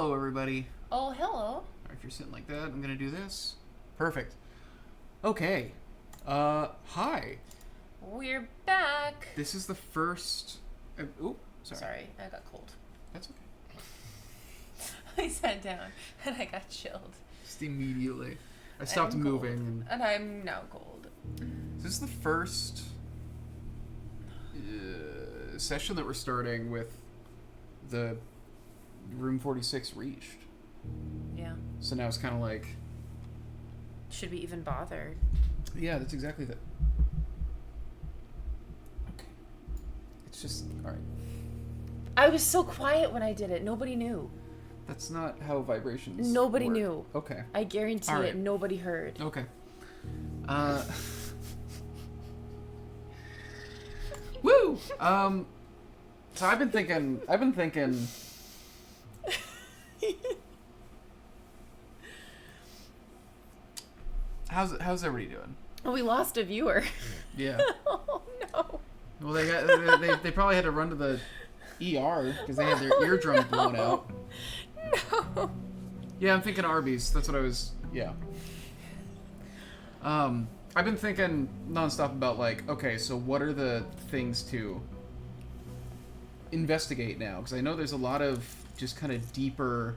Hello, everybody. Oh, hello. All right, if you're sitting like that, I'm gonna do this. Perfect. Okay. Hi. We're back. This is the first. Ooh, sorry. Sorry, I got cold. That's okay. I sat down and I got chilled. Just immediately, I stopped I'm moving. And I'm now cold. This is the first session that we're starting with the Room 46 reached. Yeah. So now it's kind of like. Should we even bother? Yeah, that's exactly that. Okay. It's just alright. I was so quiet when I did it. Nobody knew. That's not how vibrations Nobody work. knew. Okay. I guarantee All right. it. Nobody heard. Okay. Woo! So I've been thinking How's everybody doing? Oh, we lost a viewer. Yeah. Oh, no. Well, they probably had to run to the ER because they had their eardrum blown out. No. Yeah, I'm thinking Arby's. That's what I was. Yeah. I've been thinking nonstop about like, okay, so what are the things to investigate now? Because I know there's a lot of just kind of deeper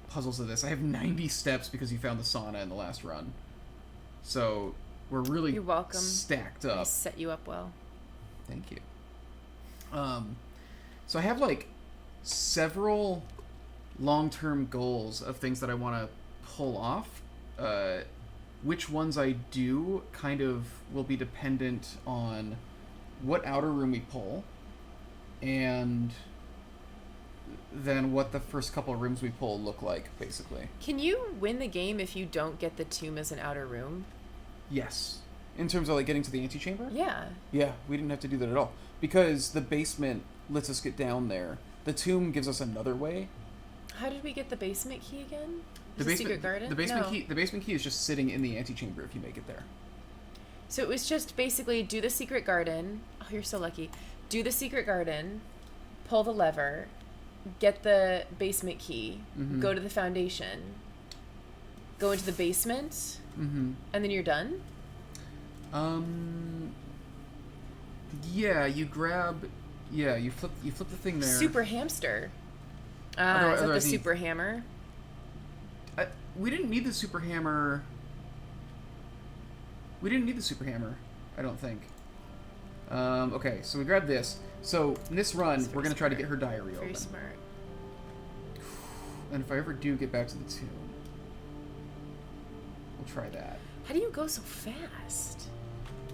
puzzles of this. I have 90 steps because you found the sauna in the last run, so we're really You're welcome. stacked I up. set you up well. Thank you. So I have like several long-term goals of things that I want to pull off. Which ones I do kind of will be dependent on what outer room we pull, and then what the first couple of rooms we pull look like, basically. Can you win the game if you don't get the tomb as an outer room? Yes. In terms of like getting to the antechamber? Yeah. Yeah, we didn't have to do that at all. Because the basement lets us get down there. The tomb gives us another way. How did we get the basement key again? The The secret garden? The basement No. key. The basement key is just sitting in the antechamber if you make it there. So it was just basically do the secret garden. Oh, you're so lucky. Do the secret garden, pull the lever, get the basement key, Mhm. go to the foundation, go into the basement, Mm-hmm. and then you're done? Yeah, you grab. Yeah, you flip the thing there. Super hamster. Is that the otherwise you- super hammer? We didn't need the super hammer. We didn't need the super hammer, I don't think. Okay, so we grabbed this. So in this run, That's we're very gonna try to smart. get her diary Very open. smart. And if I ever do get back to the tomb, we'll try that. How do you go so fast?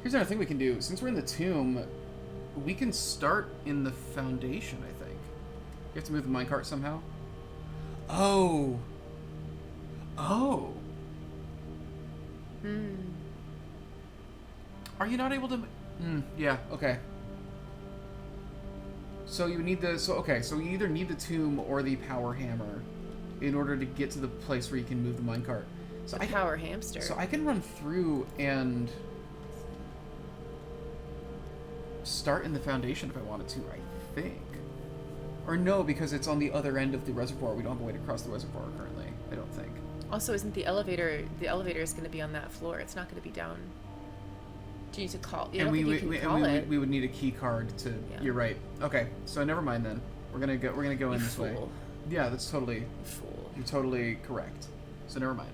Here's another thing we can do. Since we're in the tomb, we can start in the foundation, I think. You have to move the minecart somehow? Oh. Oh. Are you not able to... yeah, okay. So you need the... So you either need the tomb or the power hammer in order to get to the place where you can move the minecart. So The power hamster. So I can run through and start in the foundation if I wanted to, I think. Or no, because it's on the other end of the reservoir. We don't have a way to cross the reservoir currently, I don't think. Also, isn't the elevator is going to be on that floor? It's not going to be down. Do you need to call? I don't think you can call it. We would need a key card to. Yeah. You're right. Okay, so never mind then. We're gonna go You in this way. fool. Yeah, that's totally. You fool. You're totally correct. So never mind.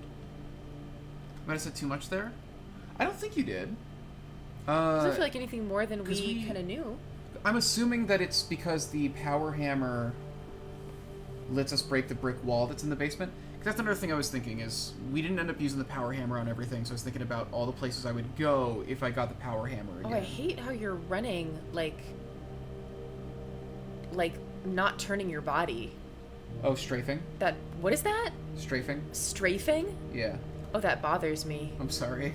Might have said too much there. I don't think you did. Doesn't feel like anything more than 'cause we kind of knew. I'm assuming that it's because the power hammer lets us break the brick wall that's in the basement. 'Cause that's another thing I was thinking is we didn't end up using the power hammer on everything, so I was thinking about all the places I would go if I got the power hammer again. Oh, I hate how you're running like not turning your body. Oh, strafing? What is that? Strafing? Strafing? Yeah. Oh, that bothers me. I'm sorry.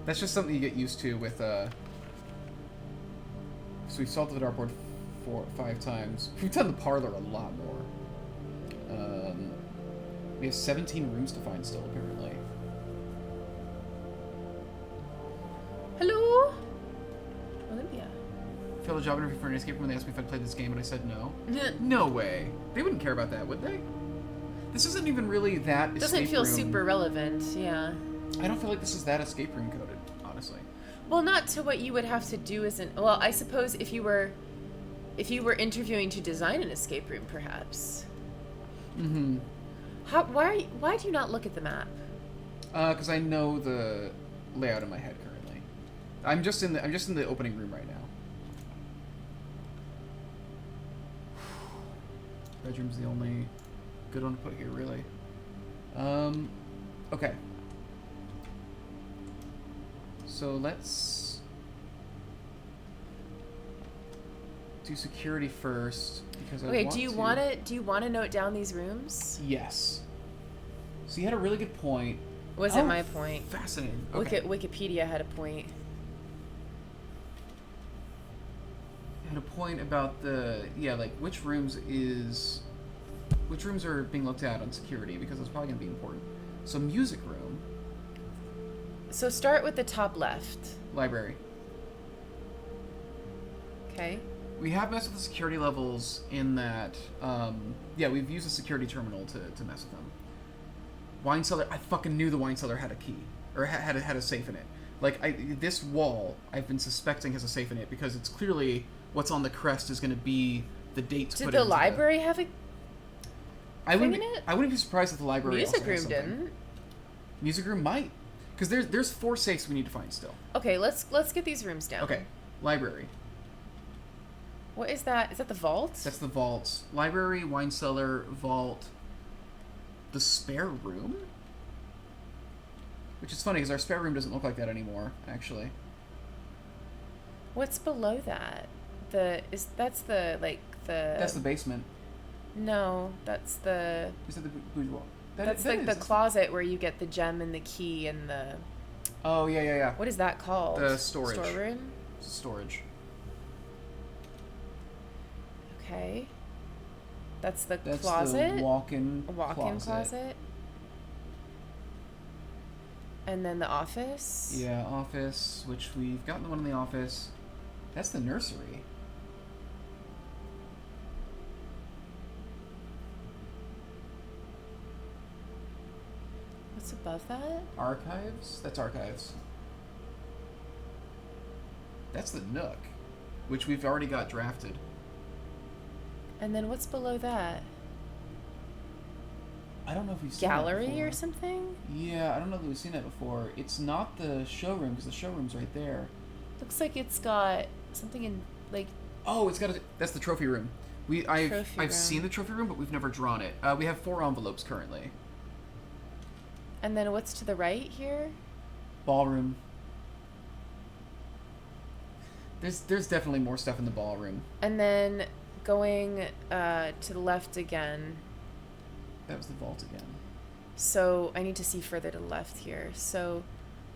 That's just something you get used to with, So we've solved the dartboard 4 or 5 times. We've done the parlor a lot more. We have 17 rooms to find still, apparently. Hello? Olympia. I failed a job interview for an escape room when they asked me if I'd played this game, and I said no. No way. They wouldn't care about that, would they? This isn't even really that It doesn't escape feel room. super relevant, yeah. I don't feel like this is that escape room coded, honestly. Well, not to what you would have to do as an. Well, I suppose if you were interviewing to design an escape room, perhaps. Mm-hmm. Why do you not look at the map? Because I know the layout in my head currently. I'm just in the opening room right now. Bedroom's the only good one to put here, really. Okay. So let's do security first because I Okay, want do you want to note down these rooms? Yes. So you had a really good point. Wasn't my point. Fascinating. Okay. Wikipedia had a point. Had a point about which rooms are being looked at on security because it's probably gonna be important. So music room, So start with the top left. library. Okay. We have messed with the security levels in that, we've used a security terminal to mess with them. Wine cellar, I fucking knew the wine cellar had a key, or had a safe in it. Like, this wall, I've been suspecting has a safe in it because it's clearly what's on the crest is going to be the dates Did put the into library have a I thing wouldn't, in it? I wouldn't be surprised if the library music also has room something. didn't? Music room might. Because there's 4 safes we need to find still. Okay, let's get these rooms down. Okay, library. What is that? Is that the vault? That's the vault. Library, wine cellar, vault. The spare room? Which is funny, because our spare room doesn't look like that anymore, actually. What's below that? That's the That's the basement. No, that's the Is that the boudoir? that's like the closet where you get the gem and the key and the Oh, yeah. what is that called? The storage. Storeroom? Storage. Okay. That's the That's closet? the walk-in closet. And then the office? Yeah, office, which we've gotten the one in the office. That's the nursery. What's above that? Archives? That's archives. That's the Nook, which we've already got drafted. And then what's below that? I don't know if we've seen Gallery that before. or something? Yeah, I don't know that we've seen that before. It's not the showroom, because the showroom's right there. Looks like it's got something in like Oh, that's the trophy room. I've room. seen the trophy room, but we've never drawn it. We have 4 envelopes currently. and then what's to the right here? Ballroom. There's definitely more stuff in the ballroom. And then going to the left again. That was the vault again. So I need to see further to the left here. So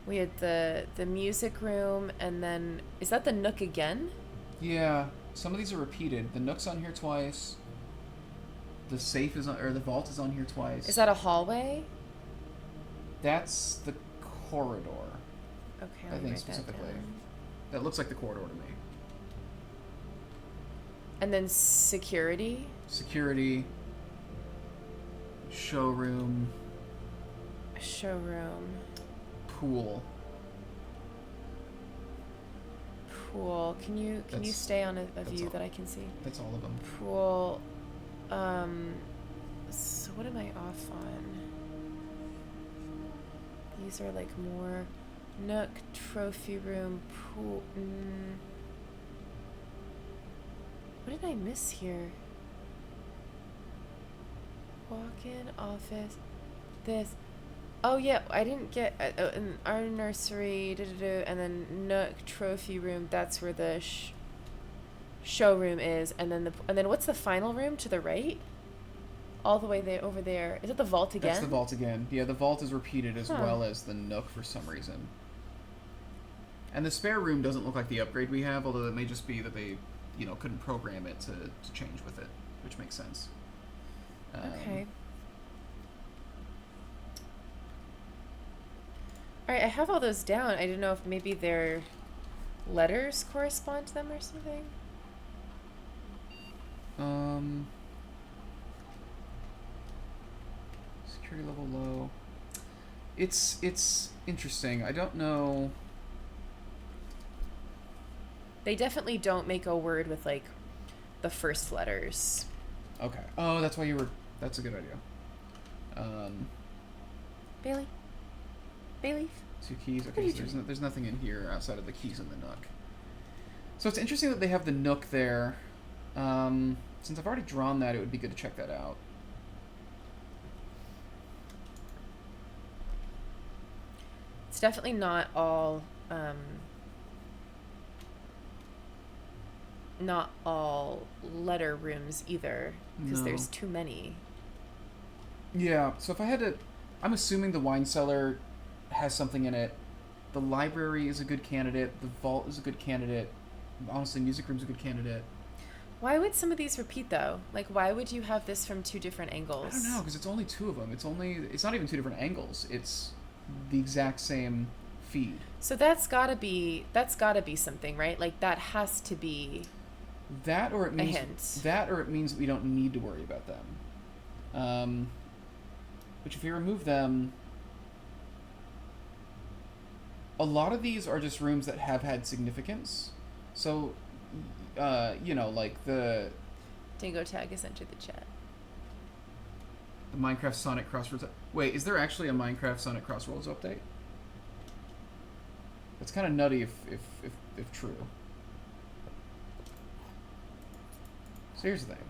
we had the music room, and then is that the Nook again? Yeah, some of these are repeated. The Nook's on here twice. The safe is on, or the vault is on here twice. Is that a hallway? That's the corridor. Okay, I let me think write that specifically. down. That looks like the corridor to me. And then security. Security. Showroom. Showroom. Pool. Pool. Can you That's- stay on a that's view all. that I can see? That's all of them. Pool. So what am I off on? These are like more Nook, trophy room, pool. What did I miss here? Walk-in office. This. Oh yeah, I didn't get in our nursery. And then Nook, trophy room. That's where the showroom is, and then what's the final room to the right? All the way there, over there. Is it the vault again? That's the vault again. Yeah, the vault is repeated as Huh. well as the Nook for some reason. And the spare room doesn't look like the upgrade we have, although it may just be that they, couldn't program it to change with it, which makes sense. Okay. All right, I have all those down. I don't know if maybe their letters correspond to them or something. Security level low. It's interesting. I don't know. They definitely don't make a word with like the first letters. Okay. Oh, that's why you were. That's a good idea. Bailey? Bayleaf? 2 keys. What are Okay, you so doing? there's nothing in here outside of the keys and the nook. So it's interesting that they have the nook there. Since I've already drawn that, it would be good to check that out. It's definitely not all letter rooms either, because No. there's too many. Yeah, so if I had to... I'm assuming the wine cellar has something in it. The library is a good candidate. The vault is a good candidate. Honestly, music room's a good candidate. Why would some of these repeat though? Like, why would you have this from 2 different angles? I don't know, because it's only 2 of them. It's not even 2 different angles. It's the exact same feed. So that's gotta be something, right? Like that has to be That or it means hint. that we don't need to worry about them. Which if you remove them, a lot of these are just rooms that have had significance. So, like the Dingo Tag has entered the chat. Minecraft Sonic Crossroads. Wait, is there actually a Minecraft Sonic Crossroads update? It's kind of nutty if true. So here's the thing.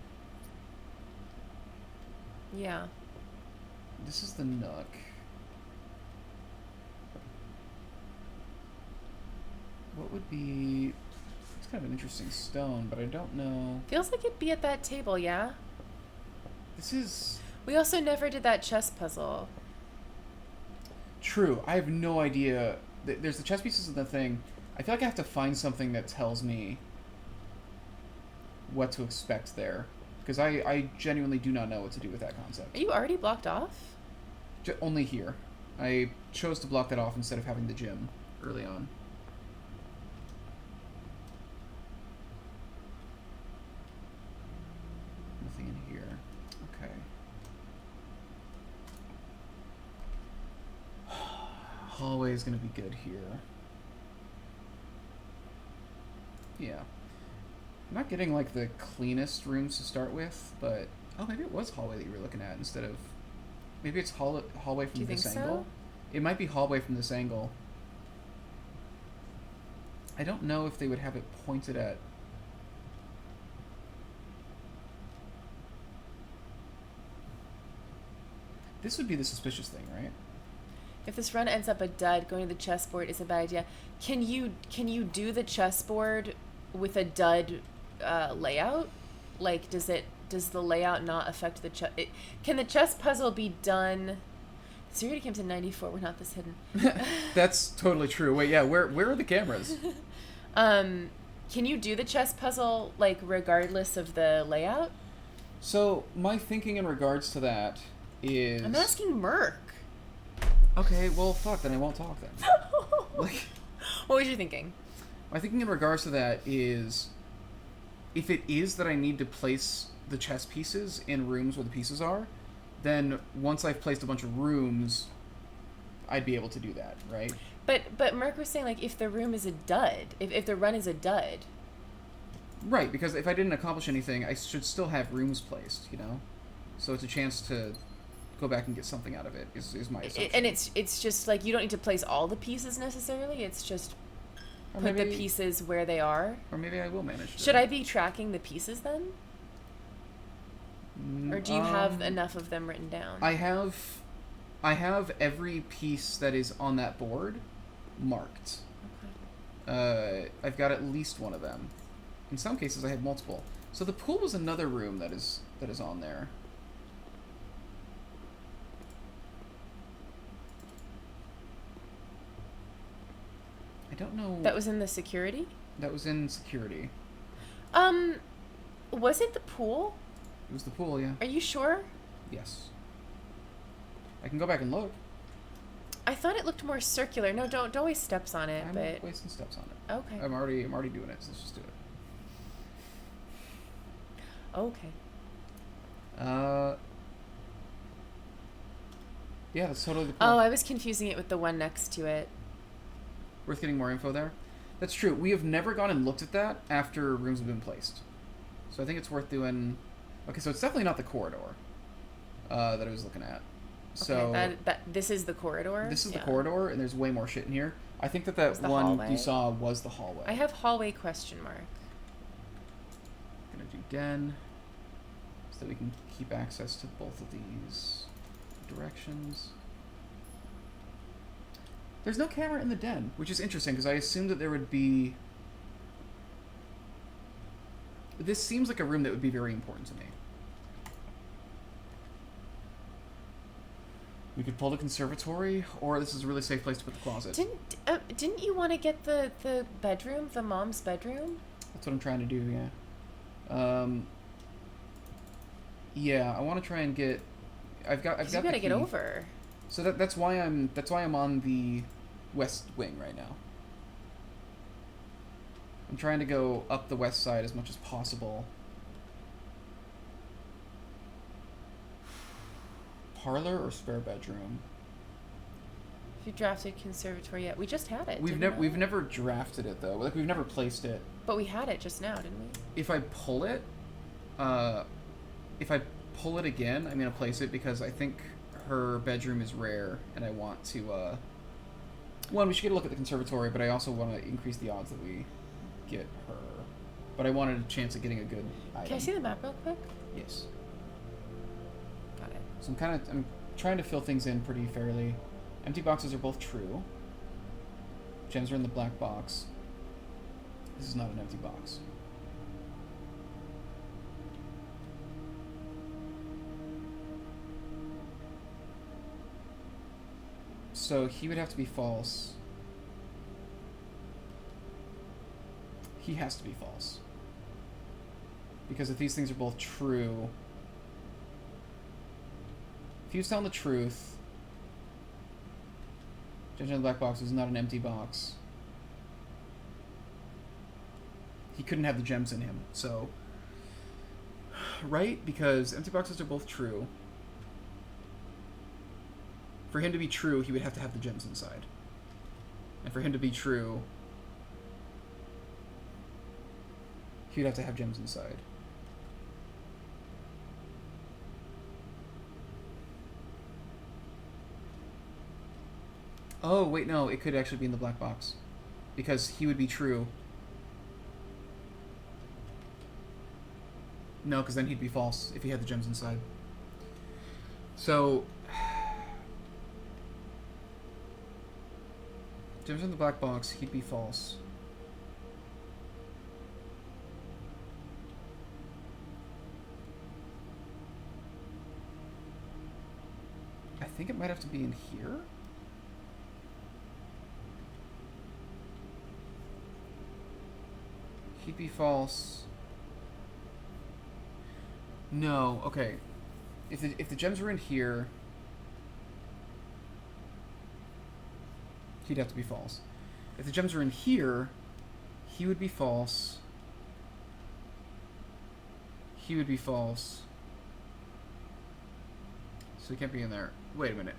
Yeah. This is the nook. What would be... It's kind of an interesting stone, but I don't know... Feels like it'd be at that table, yeah? This is... We also never did that chess puzzle. True. I have no idea. There's the chess pieces of the thing. I feel like I have to find something that tells me what to expect there. Because I genuinely do not know what to do with that concept. Are you already blocked off? Only here. I chose to block that off instead of having the gym early on. Nothing in here. Okay. Hallway is going to be good here. Yeah. I'm not getting, like, the cleanest rooms to start with, but... Oh, maybe it was hallway that you were looking at instead of... Maybe it's hallway from this angle? It might be hallway from this angle. I don't know if they would have it pointed at... This would be the suspicious thing, right? If this run ends up a dud, going to the chessboard is a bad idea. Can you do the chessboard with a dud layout? Like, does the layout not affect the chess? Can the chess puzzle be done? Security cams in '94 were not this hidden. That's totally true. Wait, yeah, where are the cameras? Can you do the chess puzzle like regardless of the layout? So my thinking in regards to that is... I'm asking Merc. Okay, well, fuck, then I won't talk then. Like, what was you thinking? my thinking in regards to that is, if it is that I need to place the chess pieces in rooms where the pieces are, then once I've placed a bunch of rooms, I'd be able to do that, right? But Merc was saying, like, if the room is a dud, if the run is a dud. Right, because if I didn't accomplish anything, I should still have rooms placed, you know? So it's a chance to go back and get something out of it, is my assumption. And it's just, like, you don't need to place all the pieces necessarily, it's just Or put maybe, the pieces where they are. Or maybe I will manage to. Should I be tracking the pieces then? Or do you have enough of them written down? I have every piece that is on that board marked. Okay. I've got at least one of them. In some cases, I have multiple. So the pool was another room that is on there. I don't know. That was in the security? That was in security. Was it the pool? It was the pool, yeah. Are you sure? Yes. I can go back and look. I thought it looked more circular. No, don't waste steps on it, I'm but not wasting steps on it. okay. I'm already doing it, so let's just do it. Okay. Yeah, that's totally the Oh, pool. I was confusing it with the one next to it. Worth getting more info there. That's true. We have never gone and looked at that after rooms have been placed. So I think it's worth doing. Okay, so it's definitely not the corridor that I was looking at. So Okay, this is the corridor. this is the Yeah. corridor, and there's way more shit in here. I think that It's the one hallway. you saw was the hallway. I have hallway question mark. Gonna do den, so that we can keep access to both of these directions. There's no camera in the den, which is interesting because I assumed that there would be. This seems like a room that would be very important to me. We could pull the conservatory, or this is a really safe place to put the closet. Didn't you want to get the bedroom, the mom's bedroom? That's what I'm trying to do, yeah. Yeah, I want to try and get. I've got. You gotta get over. So that's why I'm on the west wing right now. I'm trying to go up the west side as much as possible. Parlor or spare bedroom? If you drafted conservatory yet, we just had it. We've never drafted it though. Like we've never placed it. But we had it just now, didn't we? If I pull it, again, I'm gonna place it because I think her bedroom is rare, and I want to. One, we should get a look at the conservatory, but I also want to increase the odds that we get her. But I wanted a chance at getting a good item. Can I see the map real quick? Yes. Got it. So I'm trying to fill things in pretty fairly. Empty boxes are both true. Gems are in the black box. This is not an empty box. So he would have to be false. He has to be false. Because if these things are both true... If he was telling the truth... Gems in the black box is not an empty box. He couldn't have the gems in him, so... Right? Because empty boxes are both true. For him to be true, he would have to have the gems inside. And for him to be true, he would have to have gems inside. Oh, wait, no, it could actually be in the black box. Because he would be true. No, because then he'd be false if he had the gems inside. So... Gems in the black box, he'd be false. I think it might have to be in here. He'd be false. No, okay. If the gems were in here, he'd have to be false. If the gems were in here, he would be false. He would be false. So he can't be in there. Wait a minute.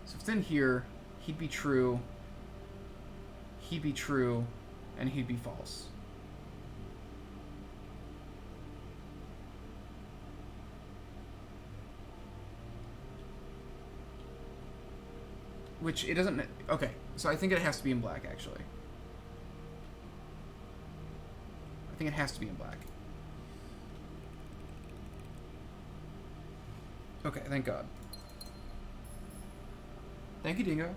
So if it's in here, he'd be true. He'd be true, and he'd be false. Which it doesn't... Okay, so I think it has to be in black, actually. I think it has to be in black. Okay, thank God. Thank you, Dingo.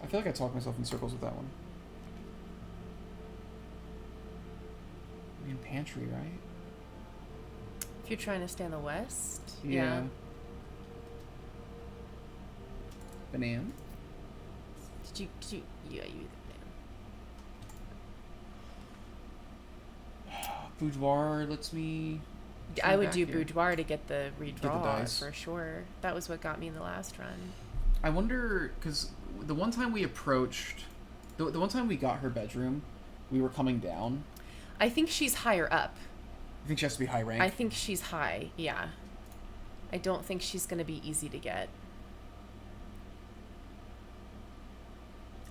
I feel like I talked myself in circles with that one. I mean, pantry, right? If you're trying to stay on the west. Yeah. Banana. Did you yeah, you Boudoir lets me... I would do here. boudoir to get the redraw dice. for sure. That was what got me in the last run. I wonder, because the one time we approached... The one time we got her bedroom, we were coming down. I think she's higher up. I think she has to be high rank. I think she's high, yeah. I don't think she's going to be easy to get.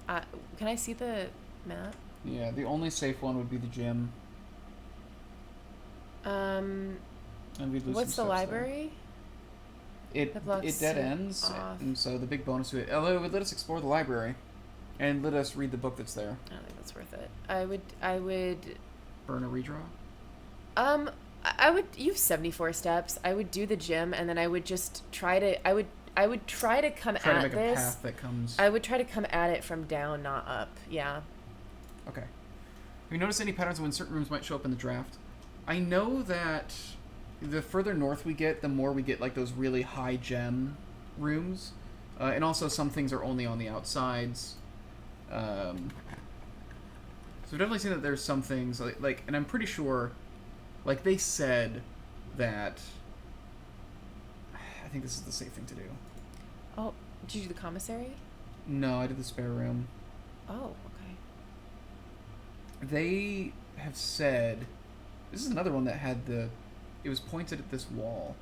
Can I see the map? Yeah, the only safe one would be the gym. Um, And we'd lose what's the some steps there. library? It That blocks dead it ends, off. and so the big bonus to it, although it would let us explore the library, and let us read the book that's there. I don't think that's worth it. I would. Burn a redraw. I would. You have 74 steps. I would do the gym, and then I would just try to. I would try to come Try to at make this. a path that comes. I would try to come at it from down, not up. Yeah. Okay. Have you noticed any patterns when certain rooms might show up in the draft? I know that the further north we get, the more we get like those really high gem rooms, and also some things are only on the outsides. So we've definitely seen that there's some things like, and I'm pretty sure, like they said that. I think this is the safe thing to do. Oh, did you do the commissary? No, I did the spare room. Oh, okay. They have said, this is another one that had it was pointed at this wall.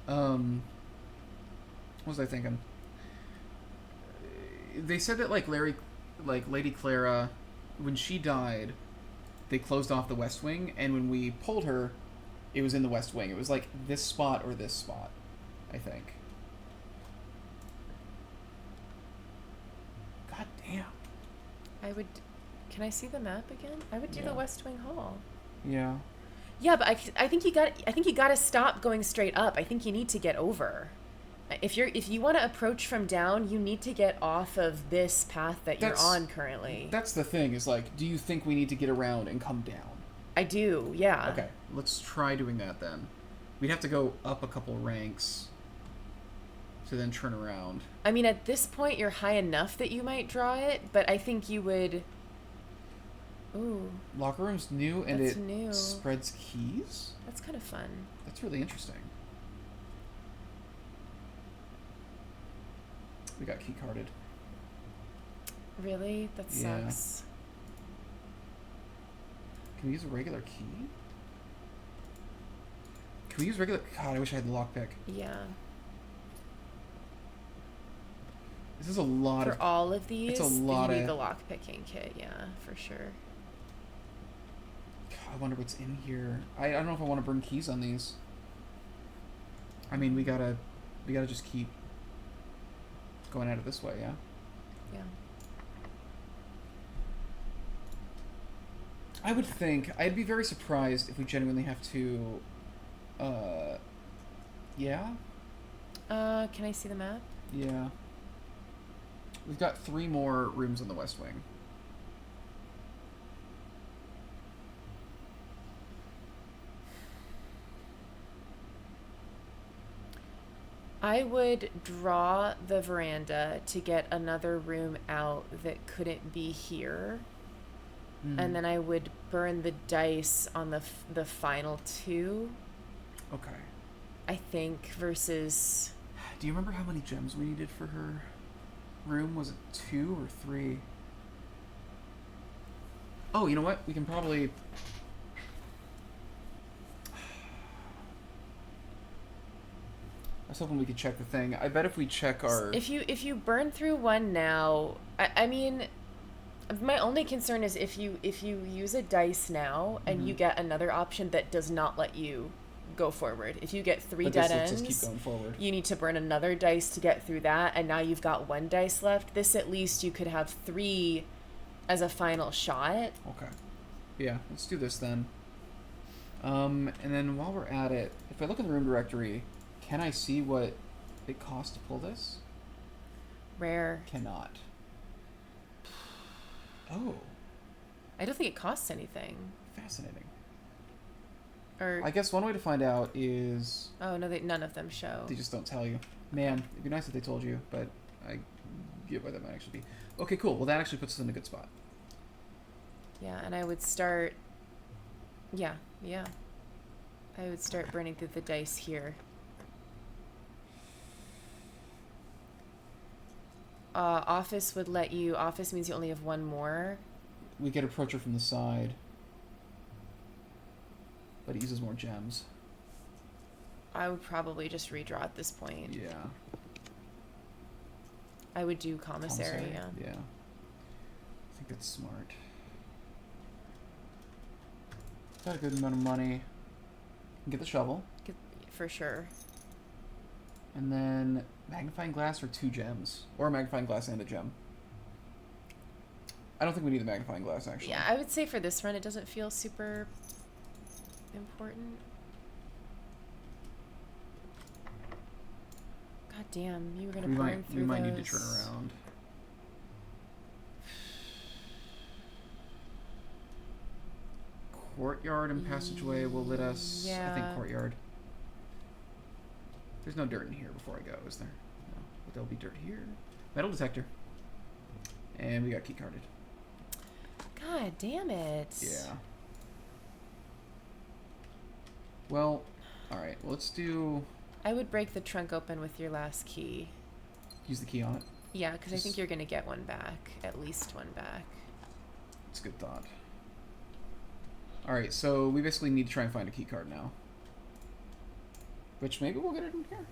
What was I thinking? They said that Lady Clara, when she died, they closed off the West Wing, and when we pulled her, it was in the West Wing. It was like this spot or this spot, I think. God damn. Can I see the map again? I would do the West Wing Hall. Yeah. Yeah, but I think you got to stop going straight up. I think you need to get over. If you want to approach from down, you need to get off of this path that you're on currently. That's the thing, is like, do you think we need to get around and come down? I do, yeah. Okay, let's try doing that then. We'd have to go up a couple ranks to then turn around. I mean, at this point, you're high enough that you might draw it, but I think you would... Ooh. Locker room's new, and That's it new. spreads keys? That's kind of fun. That's really interesting. We got key carded. Really? That Yeah. sucks. Can we use a regular key? Can we use regular... God, I wish I had the lockpick. Yeah. This is a lot For of... all of these, it's a lot you need of... the lockpicking kit, yeah, for sure. God, I wonder what's in here. I don't know if I want to burn keys on these. I mean, we gotta just keep going at it this way, yeah? Yeah. I would think... I'd be very surprised if we genuinely have to... Yeah? Can I see the map? Yeah. We've got 3 more rooms on the West Wing. I would draw the veranda to get another room out that couldn't be here. And then I would burn the dice on the final 2. Okay. I think, versus... Do you remember how many gems we needed for her room? Was it 2 or 3? Oh, you know what? We can probably... I was hoping we could check the thing. I bet if we check our... If you burn through one now, I mean, my only concern is if you use a dice now and you get another option that does not let you go forward. If you get 3 dead ends, let's just keep going forward. You need to burn another dice to get through that, and now you've got 1 dice left. This, at least you could have 3 as a final shot. Okay. Yeah, let's do this then. And then while we're at it, if I look in the room directory, can I see what it costs to pull this? Rare. Cannot. Oh, I don't think it costs anything. fascinating. Or I guess one way to find out is oh no, none of them show. they just don't tell you. Man, it'd be nice if they told you, but I get why that might actually be. Okay, cool. Well, that actually puts us in a good spot. Yeah, and I would start. Yeah. I would start burning through the dice here. Office would let you. Office means you only have 1 more. We could approach her from the side. but it uses more gems. I would probably just redraw at this point. Yeah. I would do commissary, yeah. Yeah. I think that's smart. Got a good amount of money. Get the shovel. For sure. And then magnifying glass or 2 gems. Or a magnifying glass and a gem. I don't think we need the magnifying glass, actually. Yeah, I would say for this run it doesn't feel super important. God damn, you were gonna burn through We might those. need to turn around. Courtyard and passageway will let us. I think Yeah. courtyard. There's no dirt in here before I go, is there? No. But there'll be dirt here. Metal detector. And we got key carded. God damn it. Yeah. Well, alright. Well, let's do... I would break the trunk open with your last key. Use the key on it. Yeah, because I think Just- you're gonna get one back. At least one back. It's a good thought. Alright, so we basically need to try and find a key card now. Which maybe we'll get it in here.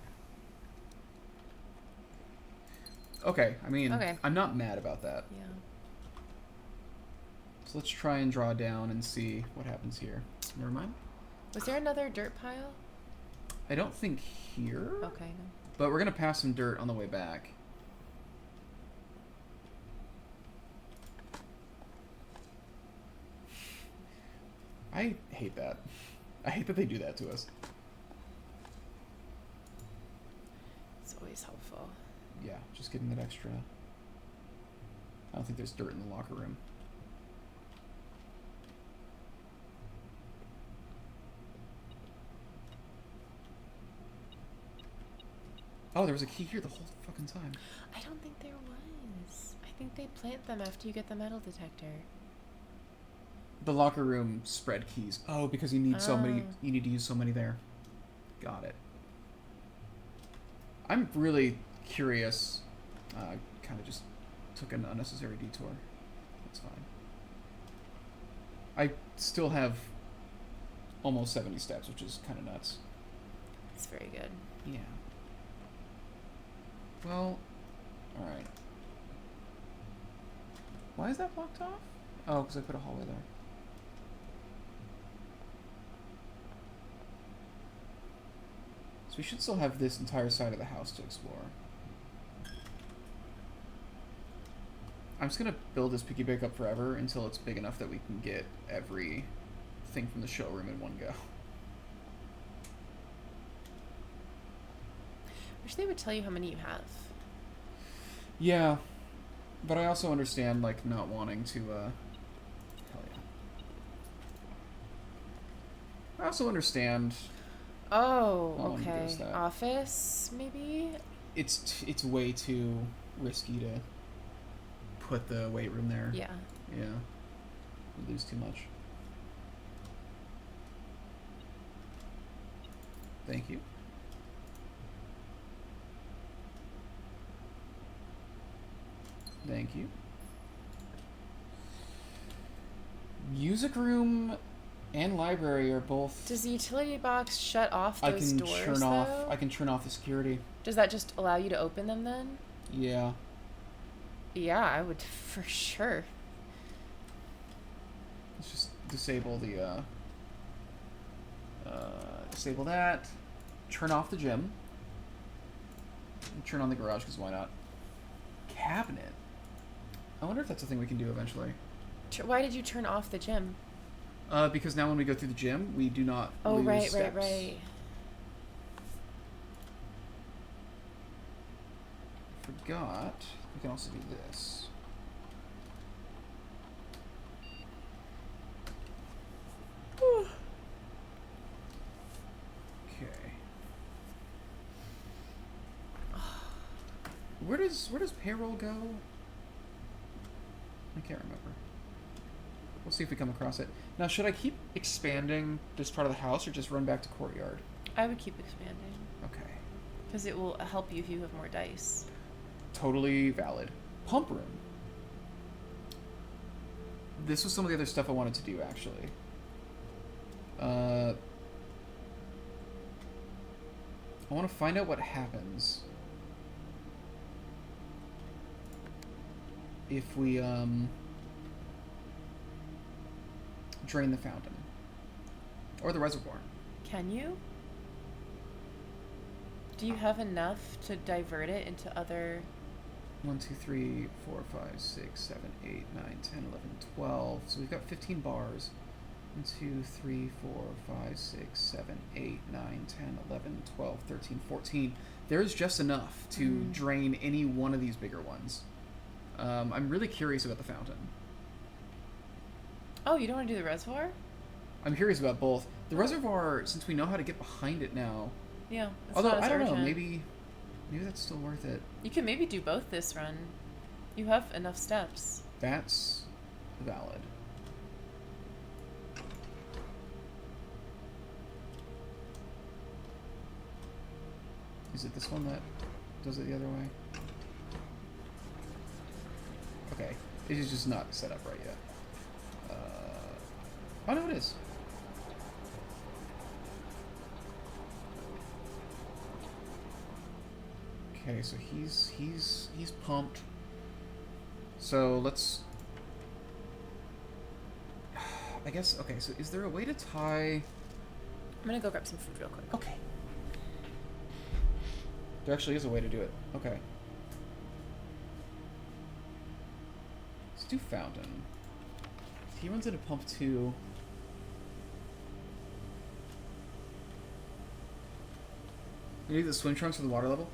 Okay, I mean, Okay. I'm not mad about that. Yeah. So let's try and draw down and see what happens here. Never mind. Was there another dirt pile? I don't think here. Okay, no. But we're going to pass some dirt on the way back. I hate that. I hate that they do that to us. It's always helpful. Yeah, just getting that extra. I don't think there's dirt in the locker room. Oh, there was a key here the whole fucking time. I don't think there was. I think they plant them after you get the metal detector. The locker room spread keys. Oh, because you need so many. Oh. You need to use so many there. Got it. I'm really curious. Kind of just took an unnecessary detour. That's fine. I still have almost 70 steps, which is kind of nuts. It's very good. Yeah. Well, alright. Why is that blocked off? Oh, because I put a hallway there. So we should still have this entire side of the house to explore. I'm just going to build this piggy bank up forever until it's big enough that we can get every thing from the showroom in one go. Wish they would tell you how many you have. Yeah, but I also understand, like, not wanting to, hell yeah. I also understand Oh, How long okay. does that? Office, maybe? it's way too risky to put the weight room there. Yeah. Yeah. We lose too much. Thank you. Thank you. Music room and library are both. Does the utility box shut off I those can doors, turn though? off. I can turn off the security. Does that just allow you to open them then? Yeah. Yeah, I would for sure. Let's just disable the. Disable that. Turn off the gym. And turn on the garage because why not? Cabinet. I wonder if that's a thing we can do eventually. Why did you turn off the gym? Because now when we go through the gym, we do not Oh, lose right, steps. right. Forgot. We can also do this. Okay. Where does payroll go? I can't remember. We'll see if we come across it. Now, should I keep expanding this part of the house or just run back to courtyard? I would keep expanding. Okay. Because it will help you if you have more dice. Totally valid. Pump room. This was some of the other stuff I wanted to do, actually. I want to find out what happens if we drain the fountain or the reservoir. Can you? Do you have enough to divert it into other... 1, 2, 3, 4, 5, 6, 7, 8, 9, 10, 11, 12. So we've got 15 bars. 1, 2, 3, 4, 5, 6, 7, 8, 9, 10, 11, 12, 13, 14. There's just enough to drain any one of these bigger ones. I'm really curious about the fountain. Oh, you don't want to do the reservoir? I'm curious about both. The reservoir, since we know how to get behind it now... Yeah. Although, I don't know, maybe that's still worth it. You can maybe do both this run. You have enough steps. That's valid. Is it this one that does it the other way? Okay. It is just not set up right yet. Oh, no, it is. Okay, so he's pumped. So let's... I guess, okay, so is there a way to tie... I'm gonna go grab some food real quick. Okay. There actually is a way to do it. Okay. Let's do fountain. He runs into pump 2. You need the swim trunks for the water level?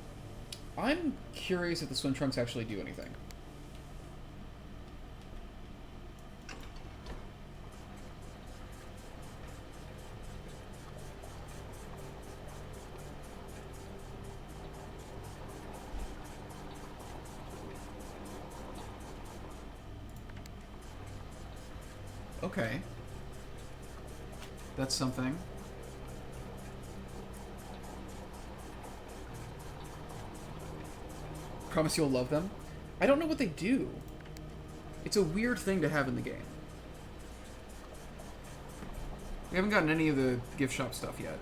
I'm curious if the swim trunks actually do anything. Okay. That's something. Promise you'll love them? I don't know what they do. It's a weird thing to have in the game. We haven't gotten any of the gift shop stuff yet.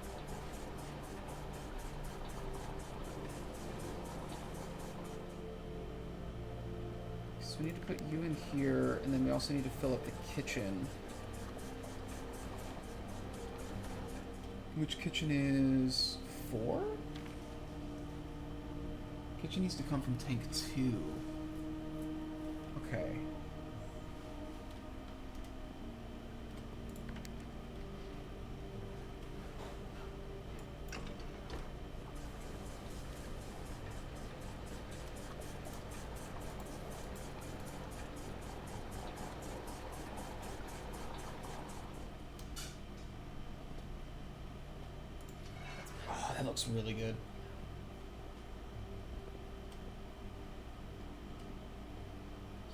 So we need to put you in here, and then we also need to fill up the kitchen. Which kitchen is 4? Kitchen needs to come from tank 2. Okay. Oh, that looks really good.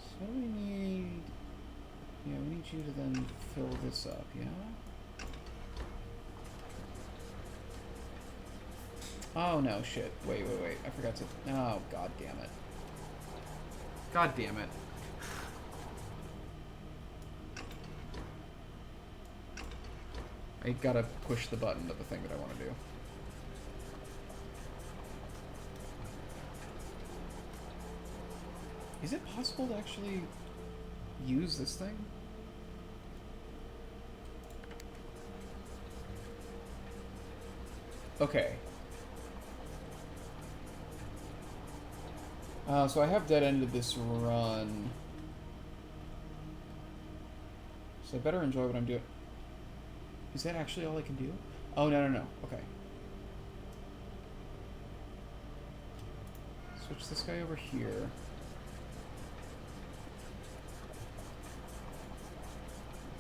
So we need... Yeah, we need you to then fill this up, yeah? Oh, no, shit. Wait. I forgot to... Oh, god damn it. God damn it. I gotta push the button of the thing that I want to do. Is it possible to actually use this thing? Okay. So I have dead-ended this run. So I better enjoy what I'm doing. Is that actually all I can do? Oh, no. Okay. Switch this guy over here.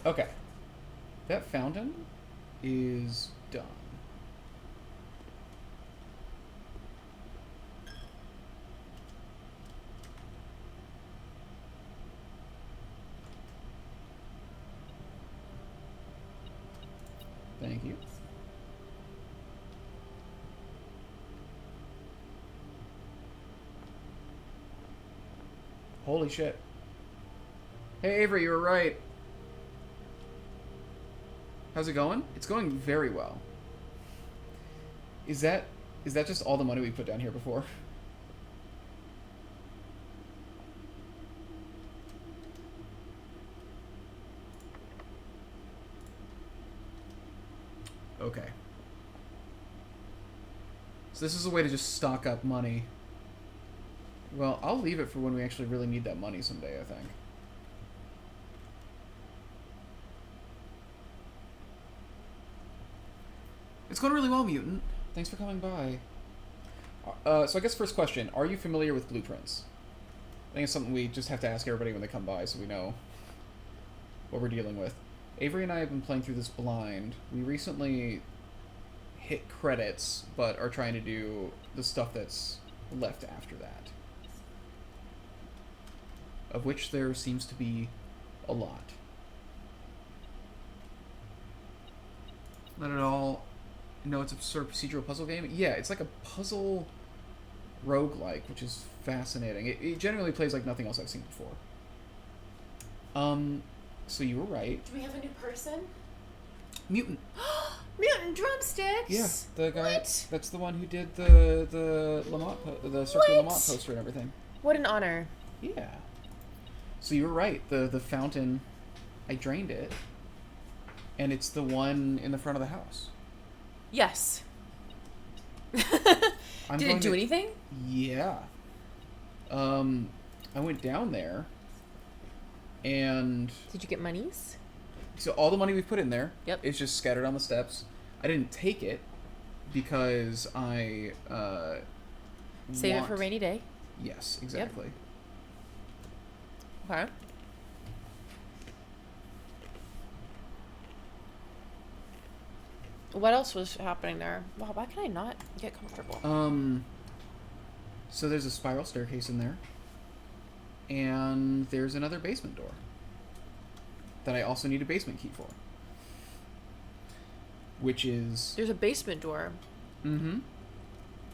Okay. That fountain is done. Thank you. Holy shit. Hey, Avery, you were right. How's it going? It's going very well. Is that Is that just all the money we put down here before? Okay. So this is a way to just stock up money. Well, I'll leave it for when we actually really need that money someday, I think. It's going really well, Mutant. Thanks for coming by. So I guess first question, are you familiar with blueprints? I think it's something we just have to ask everybody when they come by so we know what we're dealing with. Avery and I have been playing through this blind. We recently hit credits, but are trying to do the stuff that's left after that. Of which there seems to be a lot. Not at all. No, it's a sort of procedural puzzle game. Yeah, it's like a puzzle roguelike, which is fascinating. It generally plays like nothing else I've seen before. So you were right. Do we have a new person? Mutant. Mutant Drumsticks! Yeah, the guy. What? That's the one who did the Lamont, the Circular What? Lamont poster and everything. What an honor. Yeah. So you were right. The fountain, I drained it, and it's the one in the front of the house. Yes. I'm Did going it do to- anything? Yeah. I went down there, and Did you get monies? so all the money we've put in there Yep. is just scattered on the steps. I didn't take it because I Save it for a rainy day. Yes, exactly. Okay. What else was happening there? Wow, why can I not get comfortable? So there's a spiral staircase in there, and there's another basement door that I also need a basement key for, which is There's a basement door. mm-hmm.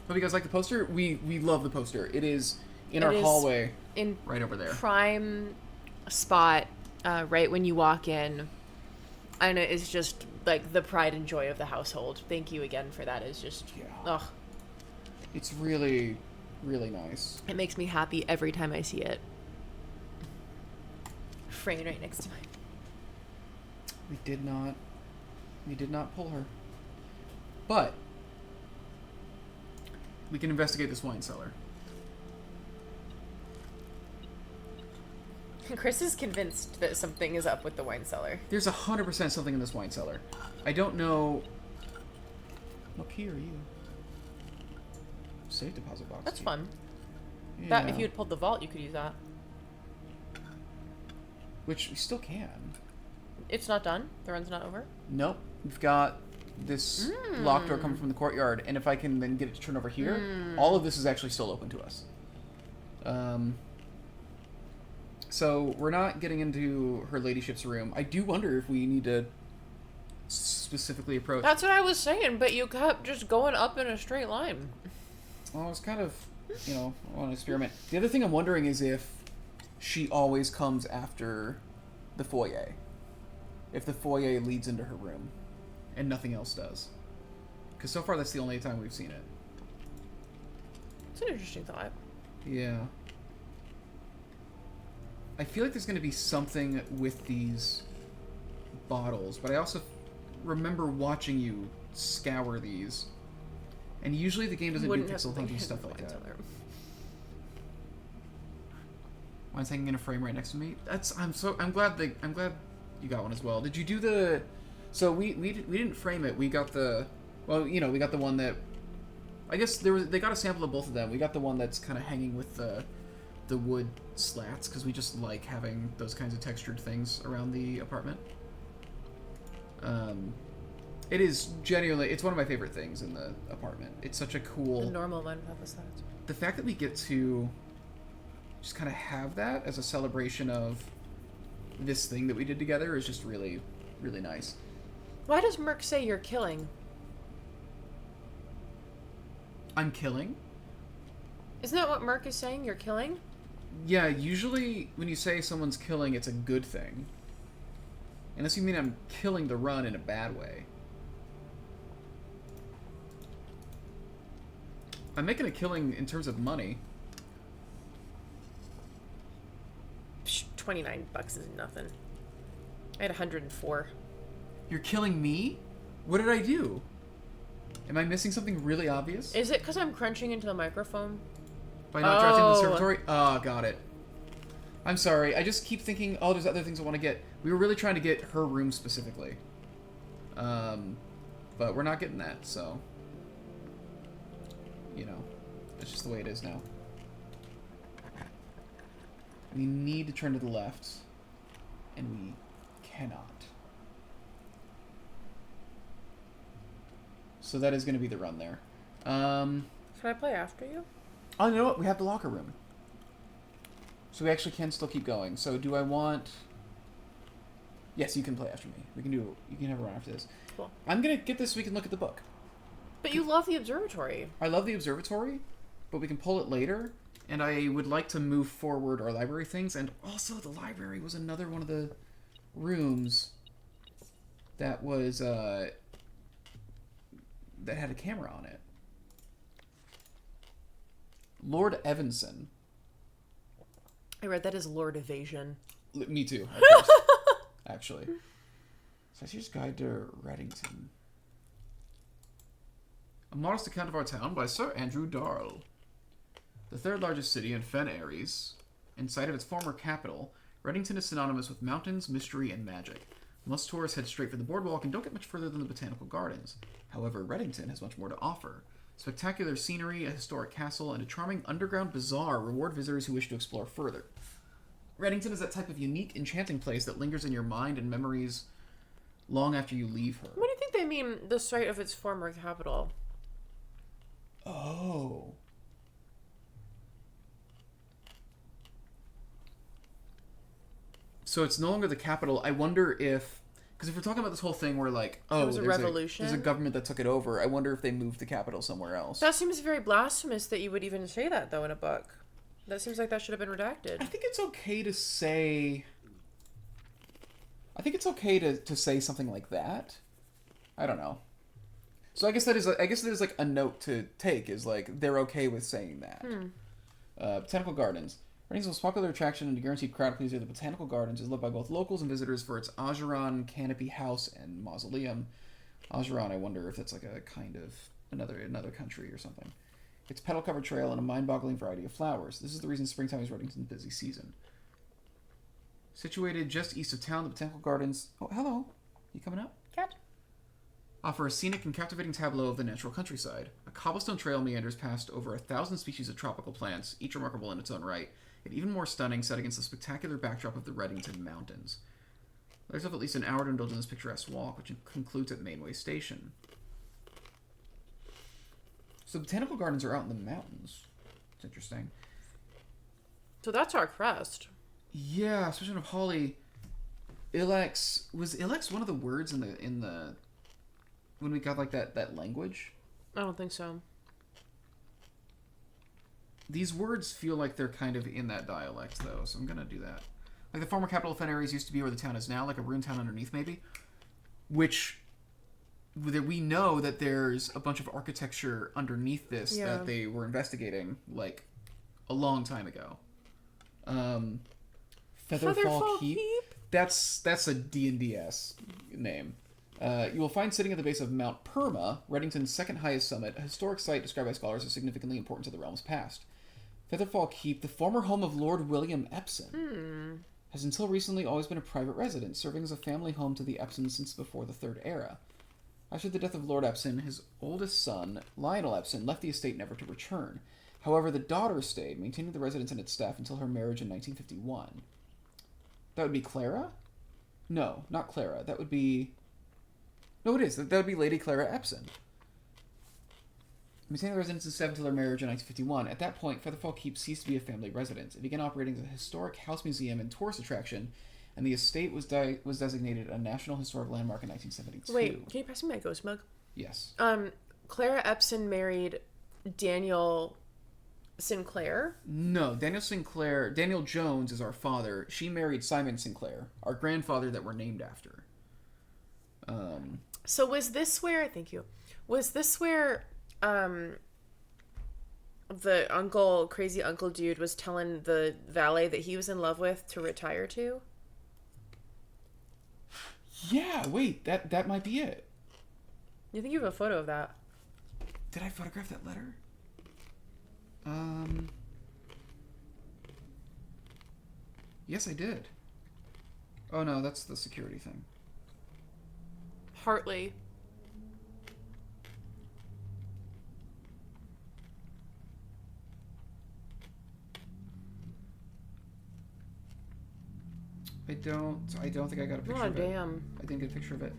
But because like the poster, we love the poster. It is in It our is hallway, in right over there. prime spot, right when you walk in, and it is just like the pride and joy of the household. Thank you again for that. It's just, Yeah. ugh, It's really, really nice. it makes me happy every time I see it. Framed right next to mine. We did not pull her, but we can investigate this wine cellar. Chris is convinced that something is up with the wine cellar. There's 100% something in this wine cellar. I don't know. What key are you? Safe deposit box. That's key. fun. Yeah. That if you had pulled the vault, you could use that. Which we still can. It's not done. The run's not over. Nope. We've got this locked door coming from the courtyard, and if I can then get it to turn over here, all of this is actually still open to us. So we're not getting into her ladyship's room. I do wonder if we need to specifically approach. That's what I was saying, but you kept just going up in a straight line. Well, it's kind of, I want to experiment. The other thing I'm wondering is if she always comes after the foyer. If the foyer leads into her room and nothing else does. Because so far that's the only time we've seen it. It's an interesting thought. Yeah. I feel like there's going to be something with these bottles, but I also remember watching you scour these. And usually the game doesn't do pixel hunting stuff like that. Mine's hanging in a frame right next to me. I'm glad you got one as well. Did you do the? So we didn't frame it. We got the, we got the one that, I guess they got a sample of both of them. We got the one that's kind of hanging with the wood slats because we just like having those kinds of textured things around the apartment. It is genuinely, it's one of my favorite things in the apartment. It's such a cool. The normal one without the slats. The fact that we get to just kind of have that as a celebration of this thing that we did together is just really, really nice. Why does Merc say you're killing? I'm killing? Isn't that what Merc is saying? You're killing? Yeah, usually when you say someone's killing, it's a good thing. Unless you mean I'm killing the run in a bad way. I'm making a killing in terms of money. Psh, $29 is nothing. I had 104. You're killing me? What did I do? Am I missing something really obvious? Is it because I'm crunching into the microphone? By not drafting the observatory? Oh, got it. I'm sorry. I just keep thinking, oh, there's other things I want to get. We were really trying to get her room specifically. But we're not getting that, so... You know, that's just the way it is now. We need to turn to the left. And we cannot. So that is going to be the run there. Can I play after you? Oh, you know what? We have the locker room. So we actually can still keep going. So do I want... Yes, you can play after me. We can do... You can have a run after this. Cool. I'm going to get this so we can look at the book. But you love the observatory. I love the observatory, but we can pull it later. And I would like to move forward our library things. And also the library was another one of the rooms that was... that had a camera on it. Lord Evanson. I read that as Lord Evasion. Me too. Actually. Sessier's Guide to Reddington. A modest account of our town by Sir Andrew Darrell. The third largest city in Fen Aries, in sight of its former capital, Reddington is synonymous with mountains, mystery, and magic. Most tourists head straight for the boardwalk and don't get much further than the botanical gardens. However, Reddington has much more to offer. Spectacular scenery, a historic castle, and a charming underground bazaar reward visitors who wish to explore further. Reddington is that type of unique, enchanting place that lingers in your mind and memories long after you leave her. What do you think they mean, the site of its former capital? Oh. So it's no longer the capital. I wonder if... Because if we're talking about this whole thing where, like, oh, there's a revolution. There's a government that took it over. I wonder if they moved the capital somewhere else. That seems very blasphemous that you would even say that, though, in a book. That seems like that should have been redacted. I think it's okay to say... I think it's okay to say something like that. I don't know. So I guess that is like a note to take, is like they're okay with saying that. Botanical Gardens. Readington's most popular attraction and a guaranteed crowd pleaser, the Botanical Gardens is loved by both locals and visitors for its Ajuran canopy house and mausoleum. Ajuran, I wonder if that's like a kind of another country or something. Its petal-covered trail and a mind-boggling variety of flowers. This is the reason springtime is Reddington's busy season. Situated just east of town, the Botanical Gardens... Oh, hello. You coming up? Cat. Offer a scenic and captivating tableau of the natural countryside. A cobblestone trail meanders past over 1,000 species of tropical plants, each remarkable in its own right, and even more stunning set against the spectacular backdrop of the Reddington Mountains. There's at least an hour to indulge in this picturesque walk, which concludes at Mainway Station. So the Botanical Gardens are out in the mountains. It's interesting. So that's our crest. Yeah, especially of Holly. Ilex... Was Ilex one of the words in the... When we got, like, that language? I don't think so. These words feel like they're kind of in that dialect, though, so I'm gonna do that. Like, the former capital of Fen Aries used to be where the town is now, like a ruined town underneath, maybe? Which... We know that there's a bunch of architecture underneath this that they were investigating, like, a long time ago. Featherfall Keep? That's a D&DS name. You will find sitting at the base of Mount Perma, Reddington's second highest summit, a historic site described by scholars as significantly important to the realm's past. Featherfall Keep, the former home of Lord William Epson, has until recently always been a private residence, serving as a family home to the Epsons since before the Third Era. After the death of Lord Epson, his oldest son, Lionel Epson, left the estate never to return. However, the daughter stayed, maintaining the residence and its staff until her marriage in 1951. That would be Clara? No, not Clara. That would be... No, it is. That would be Lady Clara Epson. Maintaining the residence and staff until her marriage in 1951. At that point, Featherfall Keep ceased to be a family residence. It began operating as a historic house museum and tourist attraction, and the estate was designated a National Historic Landmark in 1972. Wait, can you pass me my ghost mug? Yes. Clara Epson married Daniel Sinclair? No, Daniel Jones is our father. She married Simon Sinclair, our grandfather that we're named after. So was this where... Thank you. Was this where the crazy uncle dude was telling the valet that he was in love with to retire to? Yeah, wait, that might be it. You think you have a photo of that? Did I photograph that letter? Yes, I did. Oh no, that's the security thing. Hartley. I don't think I got a picture Oh, of it. damn. I didn't get a picture of it.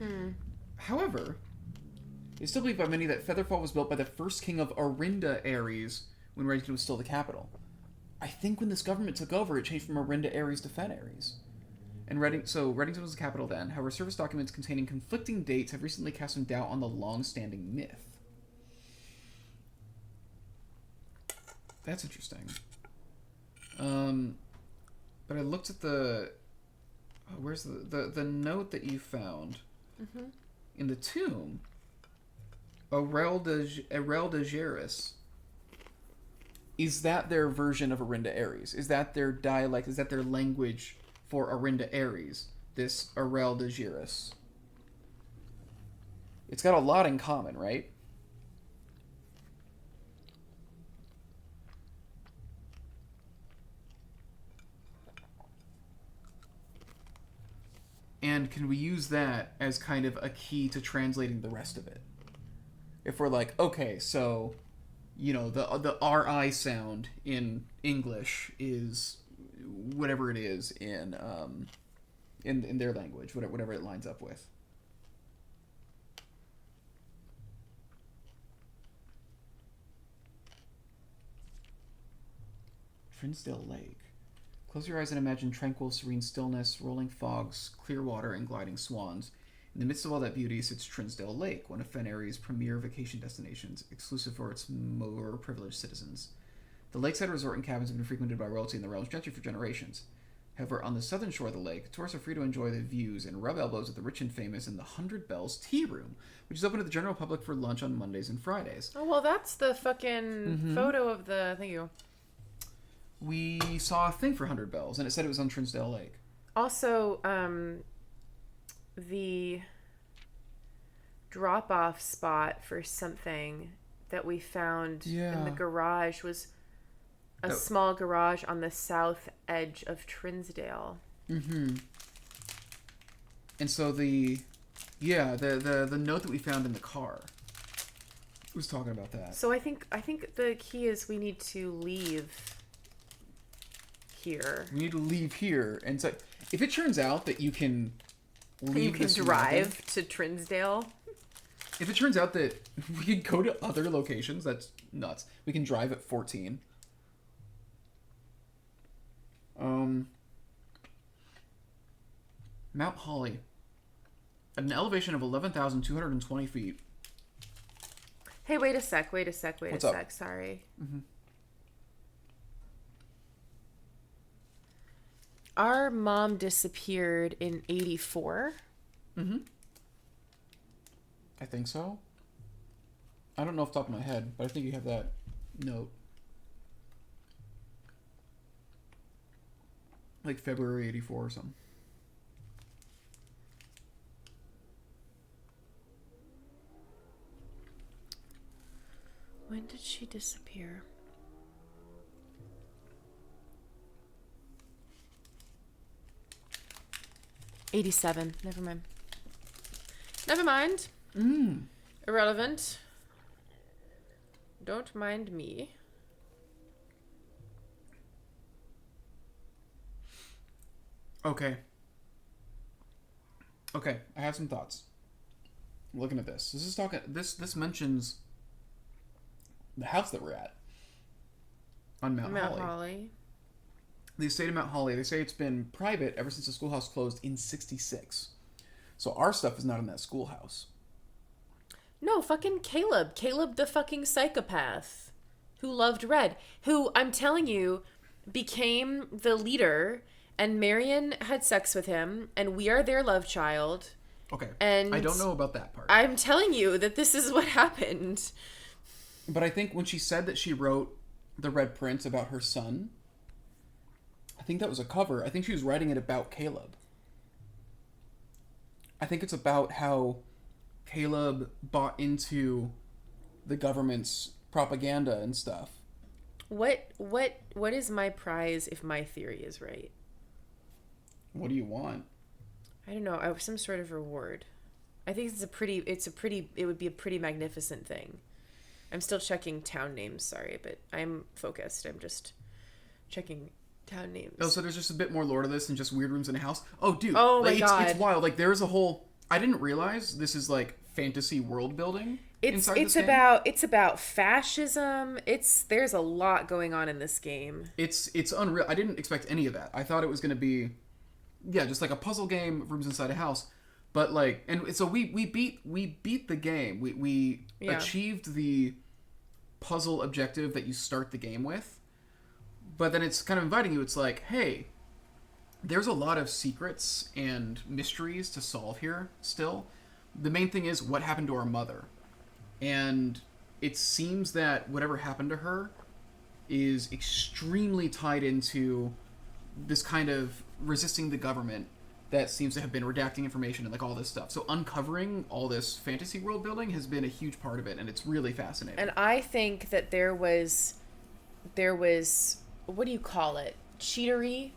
However, it's still believed by many that Featherfall was built by the first king of Arinda Ares when Reddington was still the capital. I think when this government took over, it changed from Arinda Ares to Fen Ares. And Reddington was the capital then. However, service documents containing conflicting dates have recently cast some doubt on the long-standing myth. That's interesting. But I looked at the... where's the note that you found in the tomb? Aurel de Geras. Is that their version of Arinda Ares? Is that their dialect? Is that their language for Arinda Ares? This Aurel de Geras. It's got a lot in common, right? And can we use that as kind of a key to translating the rest of it? If we're like, okay, so, you know, the RI sound in English is whatever it is in their language, whatever it lines up with. Trinsdale Lake. Close your eyes and imagine tranquil, serene stillness, rolling fogs, clear water, and gliding swans. In the midst of all that beauty sits Trinsdale Lake, one of Fen Ares' premier vacation destinations, exclusive for its more privileged citizens. The lakeside resort and cabins have been frequented by royalty and the realm's gentry for generations. However, on the southern shore of the lake, tourists are free to enjoy the views and rub elbows at the rich and famous in the 100 Bells Tea Room, which is open to the general public for lunch on Mondays and Fridays. Oh, well, that's the fucking photo of the... Thank you. We saw a thing for 100 Bells, and it said it was on Trinsdale Lake. Also, the drop-off spot for something that we found in the garage was a small garage on the south edge of Trinsdale. Mm-hmm. And so the note that we found in the car was talking about that. So I think the key is we need to leave here. We need to leave here, and so if it turns out that you can leave, you can drive to Trinsdale. If it turns out that we can go to other locations, that's nuts. We can drive at 14. Mount Holly, at an elevation of 11,220 feet. Hey, wait a sec. What's up? Sorry. Our mom disappeared in 84. I think so. I don't know off the top of my head, but I think you have that note. Like February 84 or something. When did she disappear? '87. Never mind. Irrelevant. Don't mind me. Okay, I have some thoughts. Looking at this. This mentions the house that we're at on Mount Holly. The estate of Mount Holly. They say it's been private ever since the schoolhouse closed in 1966. So our stuff is not in that schoolhouse. No, fucking Caleb. Caleb the fucking psychopath who loved Red. Who, I'm telling you, became the leader, and Marion had sex with him, and we are their love child. Okay. And I don't know about that part. I'm telling you that this is what happened. But I think when she said that she wrote The Red Prince about her son. I think that was a cover. I think she was writing it about Caleb. I think it's about how Caleb bought into the government's propaganda and stuff. What is my prize if my theory is right? What do you want? I don't know. Some sort of reward. I think it would be a pretty magnificent thing. I'm still checking town names, sorry, but I'm focused. I'm just checking town names. Oh, so there's just a bit more lore to this than just weird rooms in a house? Oh, dude. Oh, my God. It's wild. Like, there's a whole... I didn't realize this is, like, fantasy world building inside this game. It's about fascism. There's a lot going on in this game. It's unreal. I didn't expect any of that. I thought it was going to be... Yeah, just like a puzzle game, rooms inside a house. But, like... And so we beat the game. We achieved the puzzle objective that you start the game with. But then it's kind of inviting you. It's like, hey, there's a lot of secrets and mysteries to solve here still. The main thing is what happened to our mother. And it seems that whatever happened to her is extremely tied into this kind of resisting the government that seems to have been redacting information and like all this stuff. So uncovering all this fantasy world building has been a huge part of it, and it's really fascinating. And I think that there was what do you call it? Cheatery?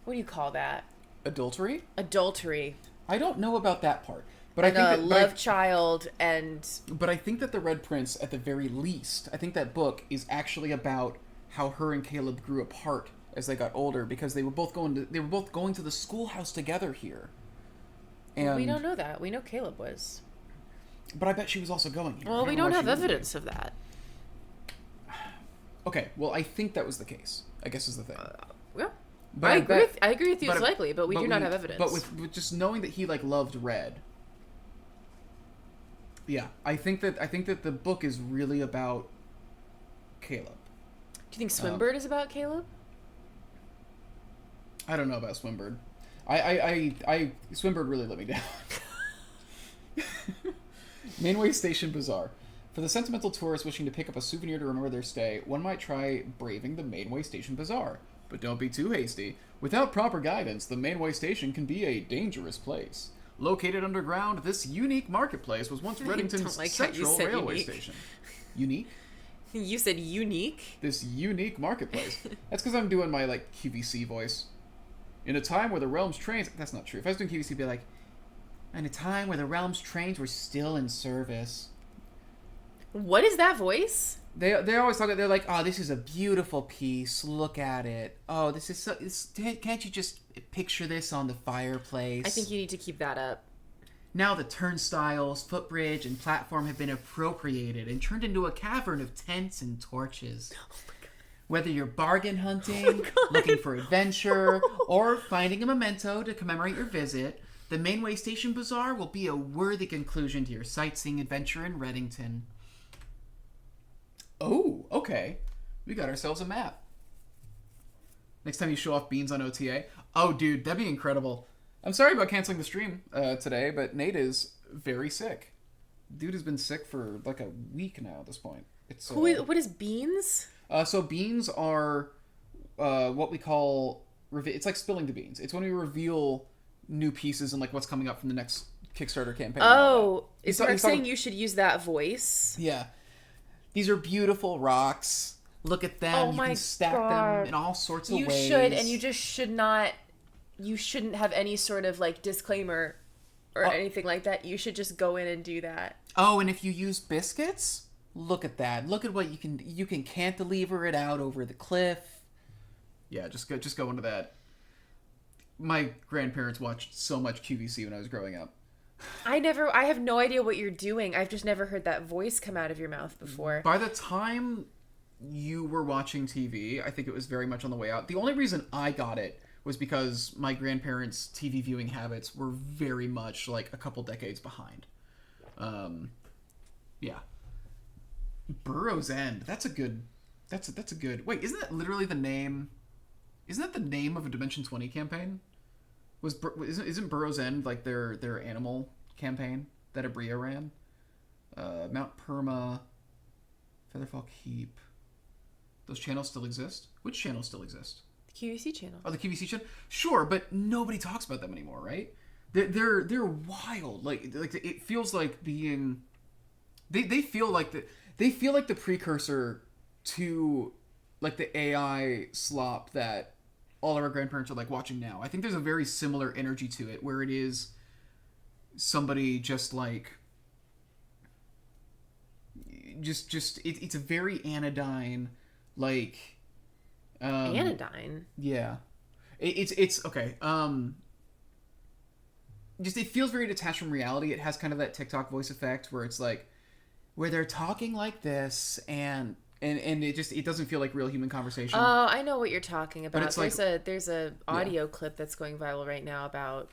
What do you call that? Adultery? Adultery. I don't know about that part. But and I think a love child and... But I think that The Red Prince, at the very least, I think that book is actually about how her and Caleb grew apart as they got older, because they were both going to the schoolhouse together here. And we don't know that. We know Caleb was. But I bet she was also going here. Well, we don't have evidence of that. Okay, well, I think that was the case, I guess is the thing. Yeah. But I agree with you slightly, but we do not have evidence. But with just knowing that he like loved Red. Yeah, I think that the book is really about Caleb. Do you think Swinburne is about Caleb? I don't know about Swinburne. I Swinburne really let me down. Mainway Station Bazaar. For the sentimental tourist wishing to pick up a souvenir to remember their stay, one might try braving the Mainway Station Bazaar. But don't be too hasty. Without proper guidance, the Mainway Station can be a dangerous place. Located underground, this unique marketplace was once Reddington's central railway station. Unique? You said unique? This unique marketplace. That's because I'm doing my, like, QVC voice. In a time where the realm's trains... That's not true. If I was doing QVC, it'd be like... In a time where the realm's trains were still in service. What is that voice? They always talk... They're like, oh, this is a beautiful piece. Look at it. Oh, this is so... Can't you just picture this on the fireplace? I think you need to keep that up. Now the turnstiles, footbridge, and platform have been appropriated and turned into a cavern of tents and torches. Oh my God. Whether you're bargain hunting, looking for adventure, or finding a memento to commemorate your visit, the Mainway Station Bazaar will be a worthy conclusion to your sightseeing adventure in Reddington. Oh, okay. We got ourselves a map. Next time you show off beans on OTA. Oh, dude, that'd be incredible. I'm sorry about canceling the stream today, but Nate is very sick. Dude has been sick for like a week now at this point. It's what is beans? So beans are what we call... It's like spilling the beans. It's when we reveal new pieces and like what's coming up from the next Kickstarter campaign. Oh, is Mark saying you should use that voice? Yeah. These are beautiful rocks. Look at them. Oh you my can stack God. them in all sorts of ways. You should, and you just should not... You shouldn't have any sort of like disclaimer or anything like that. You should just go in and do that. Oh, and if you use biscuits, look at that. Look at what you can cantilever it out over the cliff. Yeah, just go into that. My grandparents watched so much QVC when I was growing up. I have no idea what you're doing. I've just never heard that voice come out of your mouth before. By the time you were watching TV, I think it was very much on the way out. The only reason I got it was because my grandparents' TV viewing habits were very much like a couple decades behind. Yeah. Burrow's End. That's a good. Wait, isn't that literally the name? Isn't that the name of a Dimension 20 campaign? Isn't Burrow's End like their animal campaign that Abria ran? Mount Perma, Featherfall Keep. Those channels still exist? Which channels still exist? The QVC channel. Oh, the QVC channel? Sure, but nobody talks about them anymore, right? They're wild. Like it feels like being... They feel like the precursor to like the AI slop that all of our grandparents are like watching now. I think there's a very similar energy to it where it is somebody just like it's a very anodyne like Anodyne. Yeah. It's okay. Just it feels very detached from reality. It has kind of that TikTok voice effect where it's like where they're talking like this and it doesn't feel like real human conversation. Oh, I know what you're talking about. It's there's a audio clip that's going viral right now about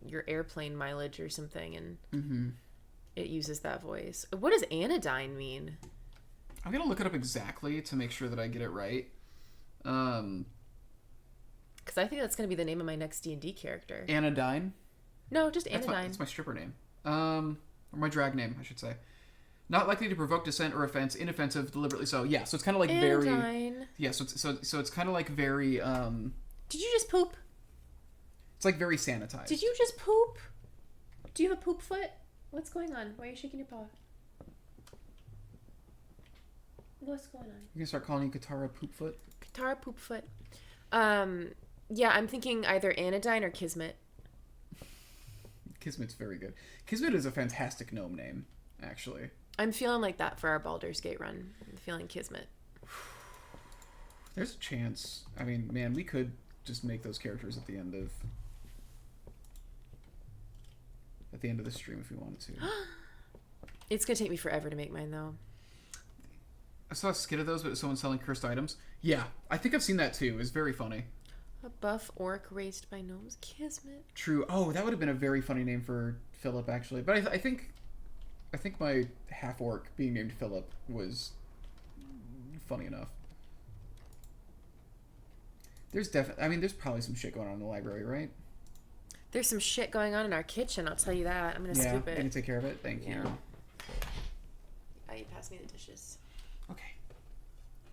your airplane mileage or something, and it uses that voice. What does anodyne mean? I'm gonna look it up exactly to make sure that I get it right. Because I think that's gonna be the name of my next D&D character. Anodyne. No, just anodyne. That's my stripper name. Or my drag name, I should say. Not likely to provoke dissent or offense, inoffensive, deliberately so. Yeah, so it's kind of like anodyne. Very. Yeah, so it's kind of like very. Did you just poop? It's like very sanitized. Did you just poop? Do you have a poop foot? What's going on? Why are you shaking your paw? What's going on? You can start calling you Katara Poopfoot. Katara Poopfoot. Yeah, I'm thinking either Anodyne or Kismet. Kismet's very good. Kismet is a fantastic gnome name, actually. I'm feeling like that for our Baldur's Gate run. I'm feeling Kismet. There's a chance. I mean, man, we could just make those characters at the end of the stream if we wanted to. It's gonna take me forever to make mine though. I saw a skit of those, but someone selling cursed items. Yeah, I think I've seen that too. It's very funny. A buff orc raised by gnomes. Kismet. True. Oh, that would have been a very funny name for Philip, actually. But I think my half orc being named Philip was funny enough. There's there's probably some shit going on in the library, right? There's some shit going on in our kitchen, I'll tell you that. I'm gonna scoop it. Yeah, you can take care of it. Thank you. Oh, you pass me the dishes. Okay. Do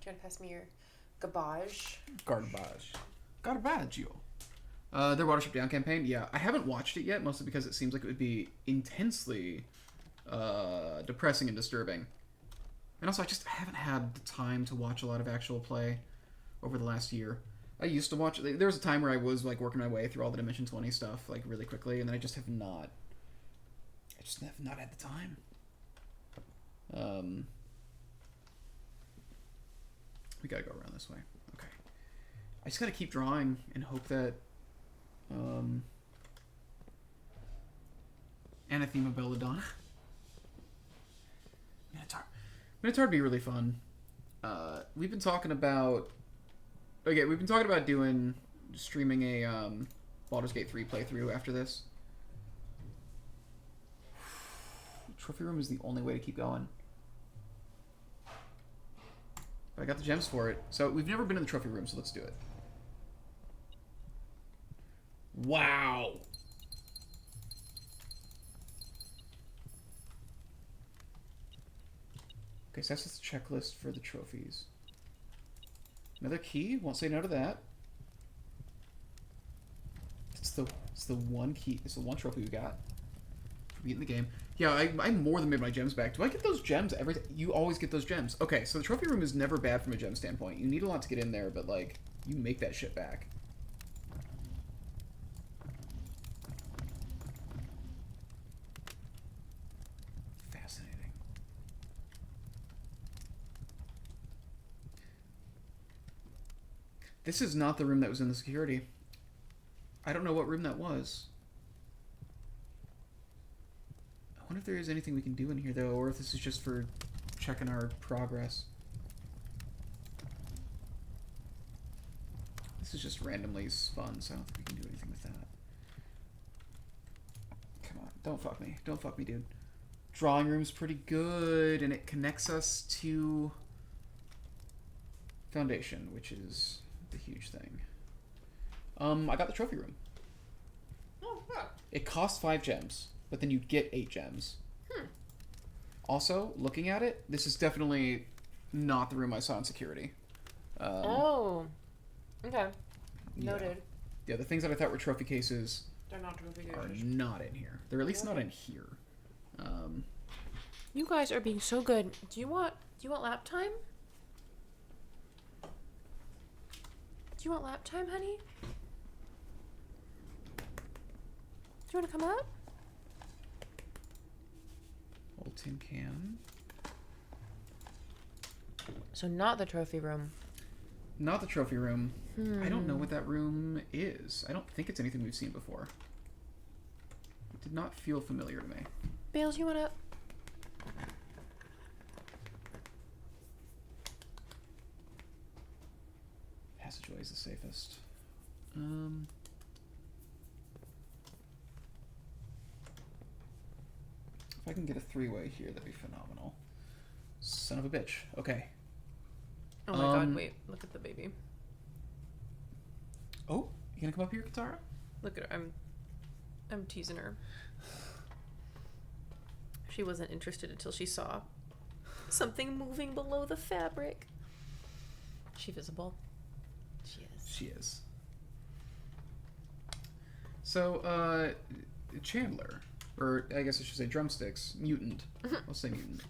you want to pass me your garbage? Garbaggio. Their Watership Down campaign, yeah. I haven't watched it yet, mostly because it seems like it would be intensely depressing and disturbing. And also, I haven't had the time to watch a lot of actual play over the last year. I used to watch... There was a time where I was like working my way through all the Dimension 20 stuff like really quickly, and then I just have not... I just have not had the time. We gotta go around this way. Okay. I just gotta keep drawing and hope that... Anathema Belladonna. Minotaur would be really fun. We've been talking about doing streaming a Baldur's Gate 3 playthrough after this. Trophy room is the only way to keep going. But I got the gems for it. So we've never been in the trophy room, so let's do it. Wow. Okay, so that's just the checklist for the trophies. Another key? Won't say no to that. It's the one key. It's the one trophy we got for beating the game. Yeah, I more than made my gems back. Do I get those gems every time? You always get those gems. Okay, so the trophy room is never bad from a gem standpoint. You need a lot to get in there, but like you make that shit back. Fascinating. This is not the room that was in the security. I don't know what room that was. I wonder if there is anything we can do in here, though, or if this is just for checking our progress. This is just randomly spun, so I don't think we can do anything with that. Come on, don't fuck me. Don't fuck me, dude. Drawing room's pretty good, and it connects us to Foundation, which is the huge thing. I got the trophy room. Oh, yeah. It costs 5 gems, but then you get 8 gems. Also, looking at it, this is definitely not the room I saw in security. Oh. Okay. Yeah. Noted. Yeah, the things that I thought were trophy cases They're not trophy are cases. not in here. They're at least not in here. You guys are being so good. Do you want lap time? Do you want lap time, honey? Do you want to come up? Old tin can. So not the trophy room. Not the trophy room. I don't know what that room is. I don't think it's anything we've seen before. It did not feel familiar to me. Bales, you want up? Passageway is the safest. If I can get a three-way here, that'd be phenomenal. Son of a bitch. Okay. Oh my god, wait. Look at the baby. Oh, you gonna come up here, Katara? Look at her. I'm teasing her. She wasn't interested until she saw something moving below the fabric. Is she visible? She is. She is. So, Chandler, or I guess I should say drumsticks, mutant. I'll say mutant.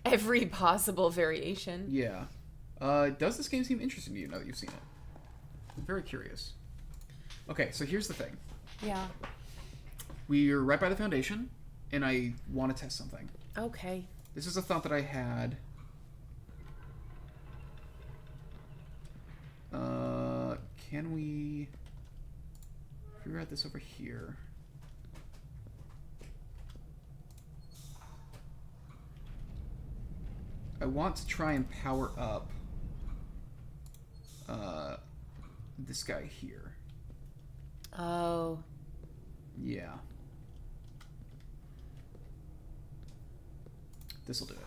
Every possible variation. Yeah. Does this game seem interesting to you now that you've seen it? I'm very curious. Okay, so here's the thing. Yeah. We're right by the foundation, and I want to test something. Okay. This is a thought that I had. Can we figure out this over here? I want to try and power up this guy here. Oh. Yeah. This'll do it.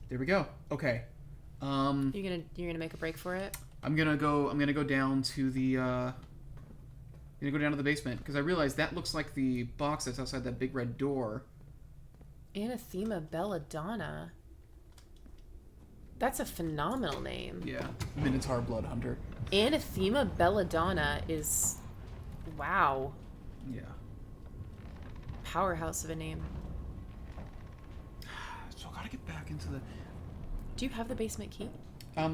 There we go. Okay. You're gonna make a break for it? I'm gonna go down to the basement because I realized that looks like the box that's outside that big red door. Anathema Belladonna. That's a phenomenal name. Yeah. Minotaur Blood Hunter. Anathema Belladonna is... wow. Yeah. Powerhouse of a name. So I gotta get back into the... Do you have the basement key?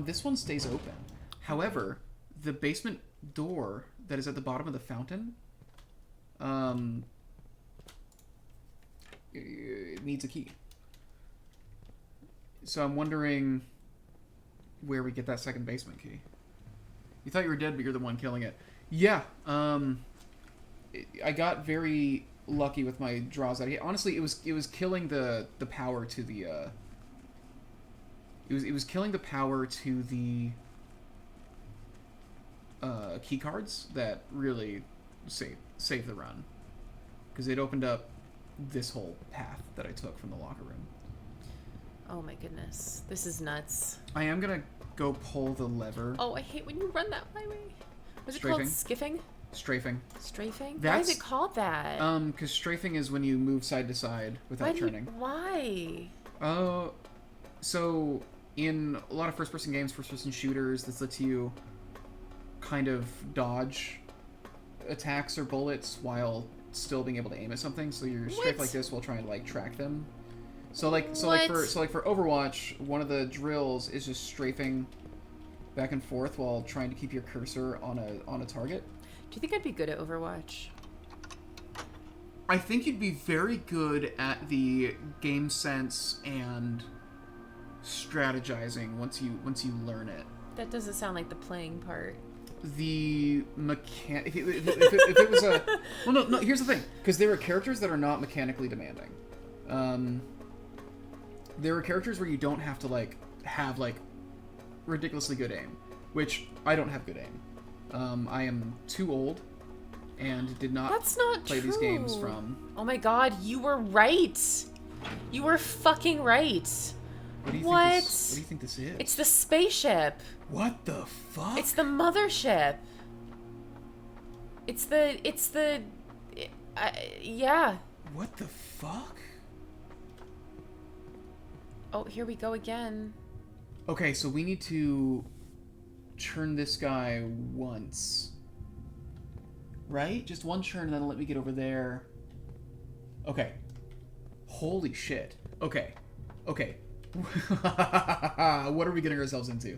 This one stays open. However, the basement door that is at the bottom of the fountain, it needs a key. So I'm wondering where we get that second basement key. You thought you were dead, but you're the one killing it. Yeah. I got very lucky with my draws out here. Honestly, it was killing the power to the. It was killing the power to the key cards that really saved the run, because it opened up this whole path that I took from the locker room. Oh my goodness. This is nuts. I am gonna go pull the lever. Oh, I hate when you run that way. Was it Strafing. called skiffing? Strafing. Strafing? Why That's- is it called that? Because strafing is when you move side to side without turning. Why? So in a lot of first-person games, first-person shooters, this lets you kind of dodge attacks or bullets while still being able to aim at something. So you're strafe like this while trying to like track them. So for Overwatch, one of the drills is just strafing back and forth while trying to keep your cursor on a target. Do you think I'd be good at Overwatch? I think you'd be very good at the game sense and strategizing once you learn it. That doesn't sound like the playing part. The if it was a well, no. Here's the thing, because there are characters that are not mechanically demanding. There are characters where you don't have to have ridiculously good aim, which I don't have good aim. I am too old and did not That's not play true. these games from. Oh my god, you were right. You were fucking right. What do you think this is? It's the spaceship. What the fuck? It's the mothership. Yeah. What the fuck? Oh, here we go again. Okay, so we need to churn this guy once. Right? Just one churn, and then let me get over there. Okay. Holy shit. Okay. Okay. What are we getting ourselves into?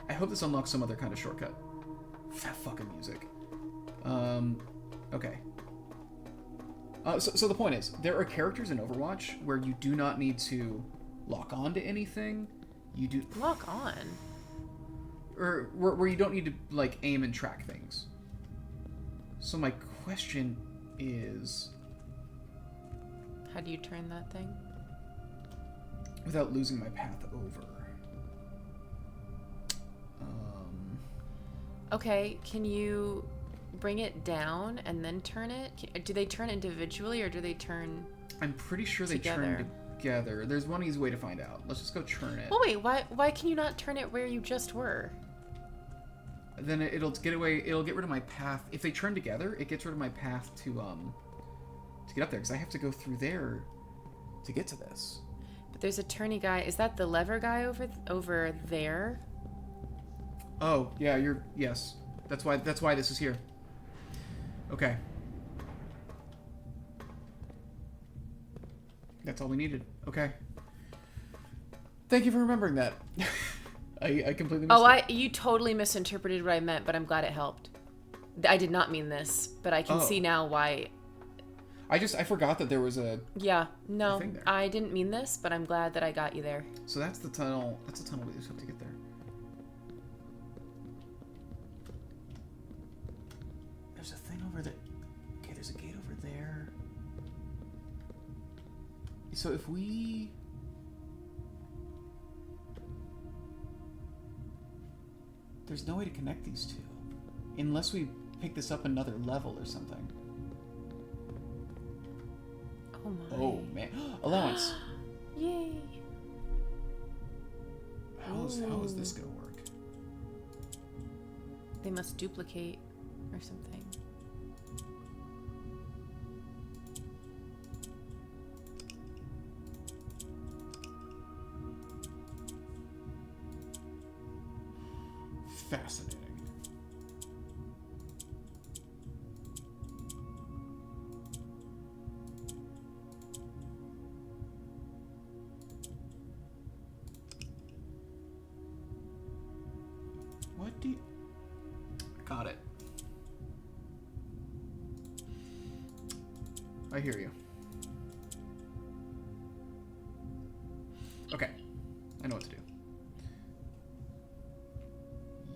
I hope this unlocks some other kind of shortcut. That fucking music. Okay. So the point is, there are characters in Overwatch where you do not need to lock on to anything. You do... Lock on? Or where you don't need to, like, aim and track things. So my question is... How do you turn that thing? Without losing my path over. Okay, can you bring it down and then turn it? Do they turn individually or do they turn I'm pretty sure they together? turn together. There's one easy way to find out. Let's just go churn it. Well, wait, why can you not turn it where you just were? Then it'll get away. It'll get rid of my path. If they turn together, it gets rid of my path to get up there because I have to go through there to get to this. But there's a turny guy. Is that the lever guy over there? Oh yeah, yes. That's why this is here. Okay. That's all we needed. Okay. Thank you for remembering that. I completely missed it. You totally misinterpreted what I meant, but I'm glad it helped. I did not mean this, but I can see now why. I forgot that there was Yeah, no, thing there. I didn't mean this, but I'm glad that I got you there. So that's the tunnel. That's the tunnel we just have to get there. There's a thing over there. Okay, there's a gate over there. So if we... There's no way to connect these two. Unless we pick this up another level or something. Oh my. Oh, man. Allowance. Yay. How is this going to work? They must duplicate or something. Fascinating. What do you... Got it. I hear you. Okay. I know what to do.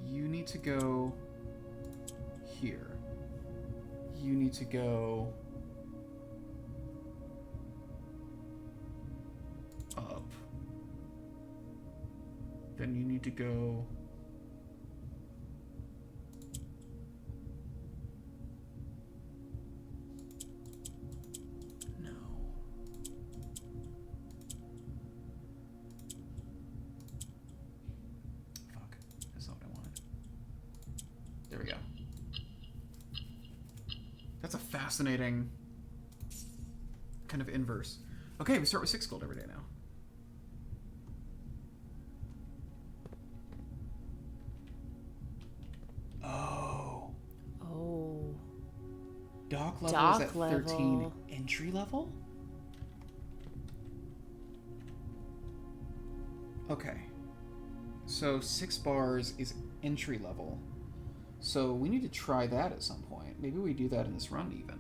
You need to go here. You need to go up. Then you need to go no. Fuck. That's not what I wanted. There we go. That's a fascinating kind of inverse. Okay, we start with 6 gold every day now. Oh. Oh. Dock level Dock is at level. 13. Entry level? Okay. So 6 bars is entry level. So we need to try that at some point. Maybe we do that in this run even.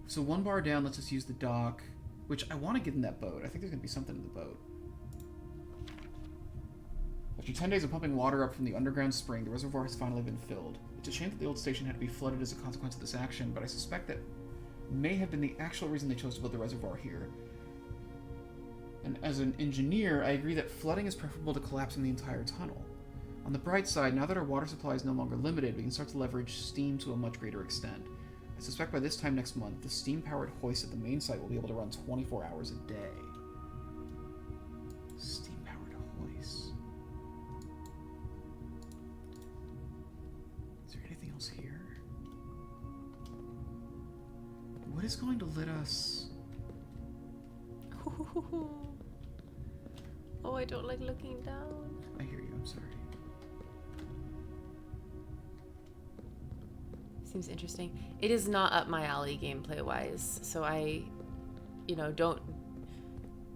So 1 bar down, let's just use the dock, which I want to get in that boat. I think there's going to be something in the boat. After 10 days of pumping water up from the underground spring, the reservoir has finally been filled. It's a shame that the old station had to be flooded as a consequence of this action, but I suspect that may have been the actual reason they chose to build the reservoir here. And as an engineer, I agree that flooding is preferable to collapsing the entire tunnel. On the bright side, now that our water supply is no longer limited, we can start to leverage steam to a much greater extent. I suspect by this time next month, the steam-powered hoist at the main site will be able to run 24 hours a day. Steam-powered hoist. Is there anything else here? What is going to let us... Oh, I don't like looking down. I hear you. I'm sorry. Seems interesting. It is not up my alley gameplay wise, so I,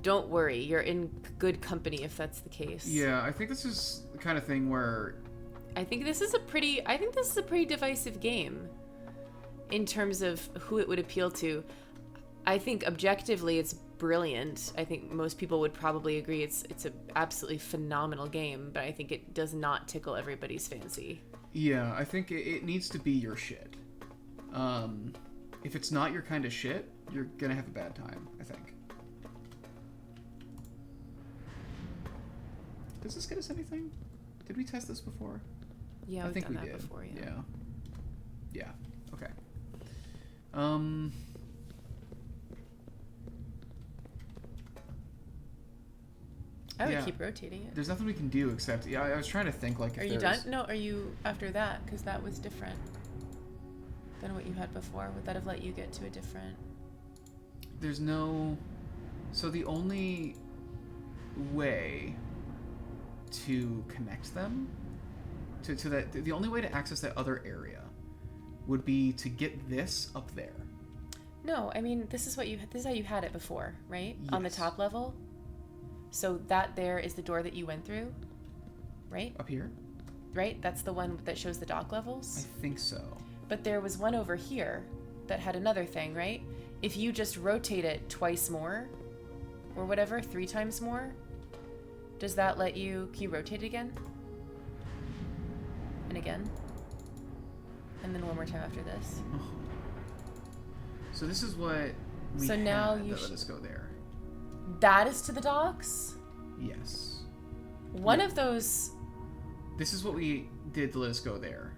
don't worry. You're in good company if that's the case. Yeah, I think this is the kind of thing where I think this is a pretty divisive game in terms of who it would appeal to. I think objectively it's brilliant. I think most people would probably agree it's an absolutely phenomenal game, but I think it does not tickle everybody's fancy. Yeah, I think it needs to be your shit. If it's not your kind of shit, you're gonna have a bad time, I think. Does this get us anything? Did we test this before? Yeah, I we've think done we that did. before, yeah. Yeah. Okay. I would Yeah. keep rotating it. There's nothing we can do except I was trying to think like if Are you there's... done? No, are you after that? Because that was different than what you had before. Would that have let you get to a different... There's no... So the only way to connect them to that, the only way to access that other area would be to get this up there. No, I mean, this is how you had it before, right? On the Yes. top level. So that there is the door that you went through, right? Up here? Right? That's the one that shows the dock I levels. think so. But there was one over here that had another thing, right? If you just rotate it twice more, or whatever, 3 times more, does that let you... Can you rotate it again? And again? And then one more time after this. So this is what we So now had you that let us go there. That is to the docks? Yes. One Yeah. of those... This is what we did to let us go there.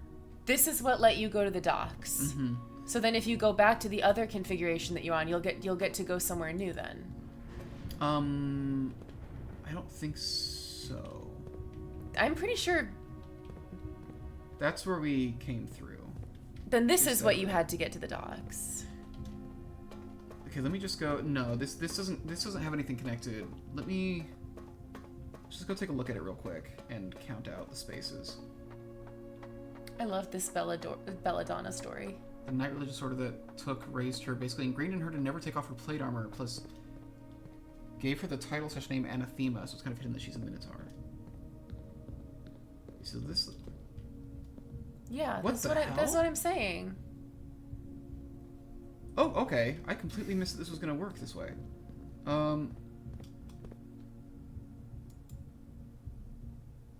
This is what let you go to the docks. Mm-hmm. So then if you go back to the other configuration that you're on, you'll get to go somewhere new then. I don't think so. I'm pretty sure That's where we came through. then this Is is what that you right? had to get to the docks. Okay, let me just go. No, this doesn't have anything connected. Let me just go take a look at it real quick and count out the spaces. I love this Belladonna story. The Knight Religious Order that raised her, basically ingrained in her to never take off her plate armor, plus gave her the title / name Anathema, so it's kind of hidden that she's a Minotaur. So this... Yeah, What that's the that's hell? what I'm saying. Oh, okay. I completely missed that this was going to work this way.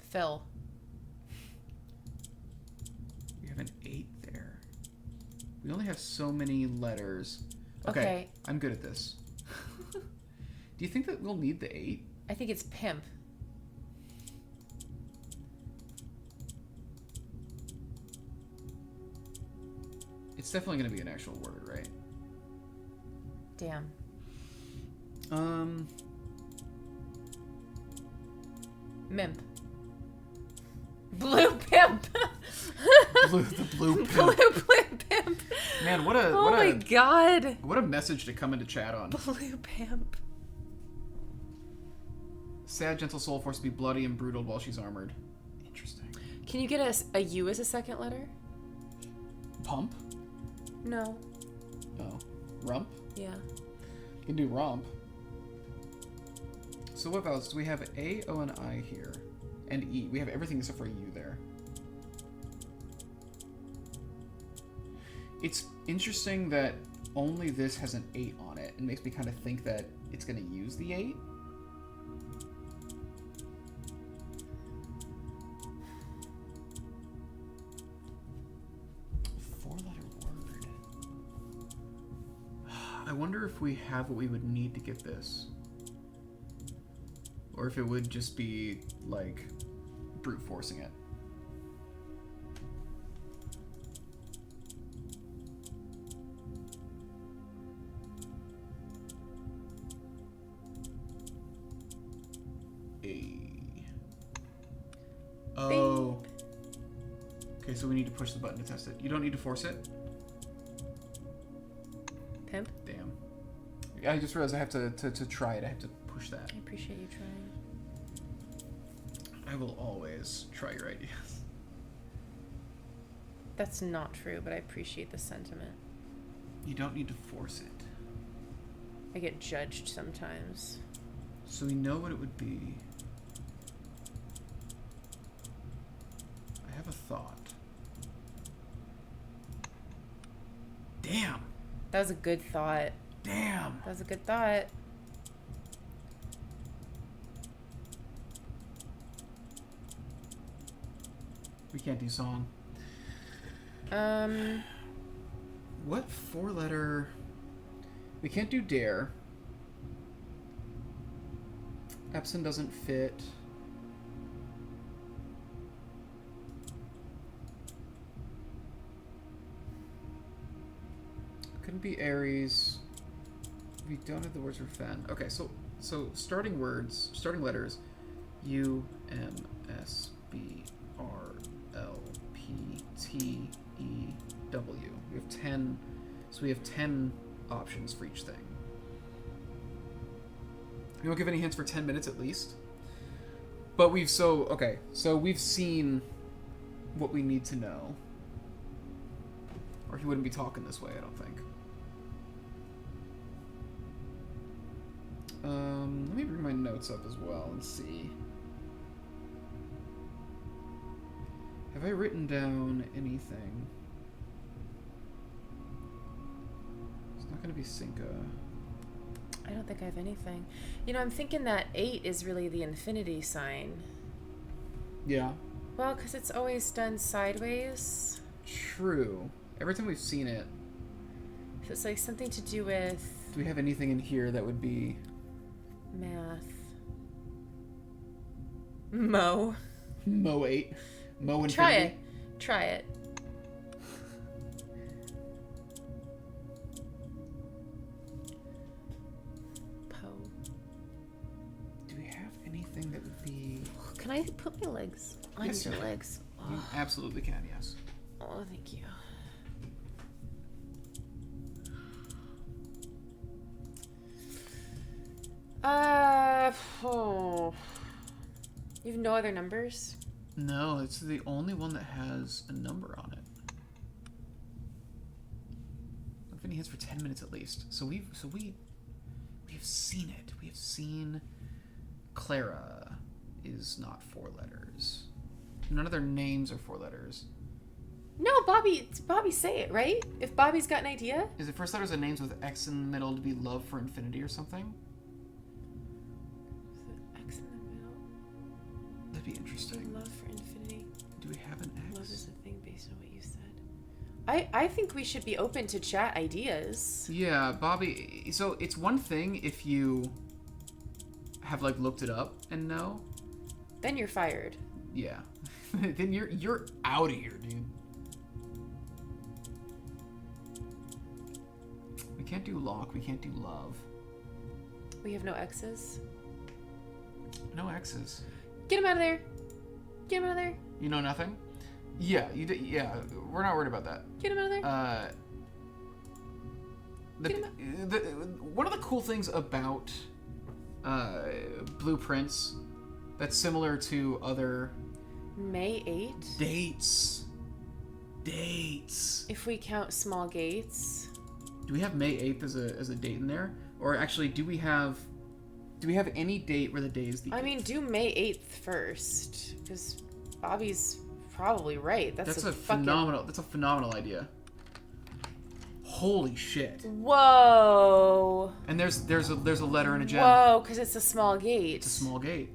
Phil. We have an 8 there. We only have so many letters. Okay. I'm good at this. Do you think that we'll need the 8? I think it's pimp. It's definitely going to be an actual word, right? Damn. Mimp. Blue pimp. The blue pimp. Blue pimp. Man, what Oh my god. a message to come into chat on. Blue pimp. Sad, gentle soul forced to be bloody and brutal while she's armored. Interesting. Can you get a U as a second letter? Pump? No. Oh. Rump? Yeah. You can do romp. So what else? We have A, O, and I here. And E. We have everything except for U there. It's interesting that only this has an 8 on it. It makes me kind of think that it's going to use the 8. I wonder if we have what we would need to get this. Or if it would just be, like, brute forcing it. Oh. Okay, so we need to push the button to test it. You don't need to force it? Pimp. Damn. I just realized I have to try it. I have to push that. I appreciate you trying. I will always try your ideas. That's not true, but I appreciate the sentiment. You don't need to force it. I get judged sometimes. So we know what it would be. I have a thought. Damn! That was a good thought. Damn! That was a good thought. We can't do song. What 4-letter... We can't do dare. Epson doesn't fit. Couldn't be Aries. We don't have the words for Fen. Okay, so starting words, starting letters, U, M, S, B, R, L, P, T, E, W. We have 10. So we have 10 options for each thing. We won't give any hints for 10 minutes at least. But we've so we've seen what we need to know. Or he wouldn't be talking this way, I don't think. Let me bring my notes up as well and see. Have I written down anything? It's not going to be Cinca. I don't think I have anything. You know, I'm thinking that 8 is really the infinity sign. Yeah. Well, because it's always done sideways. True. Every time we've seen it. So it's like something to do with... Do we have anything in here that would be... math. Mo. Mo 8. Mo infinity. Try it. Try it. Do we have anything that would be... Can I put my legs on Yes, your you legs? You Oh. absolutely can, yes. Oh, thank you. Oh. You have no other numbers? No, it's the only one that has a number on it. I've been hints for 10 minutes at least. So we've seen it. We have seen Clara is not 4 letters. None of their names are 4 letters. No, Bobby. Bobby, say it, right? If Bobby's got an idea. Is it first letters and names with X in the middle to be love for infinity or something? X in the middle. That'd be interesting. Love for infinity. Do we have an X? Love is a thing based on what you said. I think we should be open to chat ideas. Yeah, Bobby. So it's one thing if you have like looked it up and know. Then you're fired. Yeah. Then you're out of here, dude. We can't do lock. We can't do love. We have no X's. No X's. Get him out of there. Get him out of there. You know nothing? Yeah, yeah, we're not worried about that. Get him out of there. One of the cool things about blueprints that's similar to other May 8. dates. If we count small gates. Do we have May 8th as a date in there? Or actually, do we have any date where the day is the 8th? I mean, do May 8th first, because Bobby's probably right. That's a phenomenal idea. Holy shit. Whoa. And there's a letter and a gem. Whoa, because it's a small gate. It's a small gate.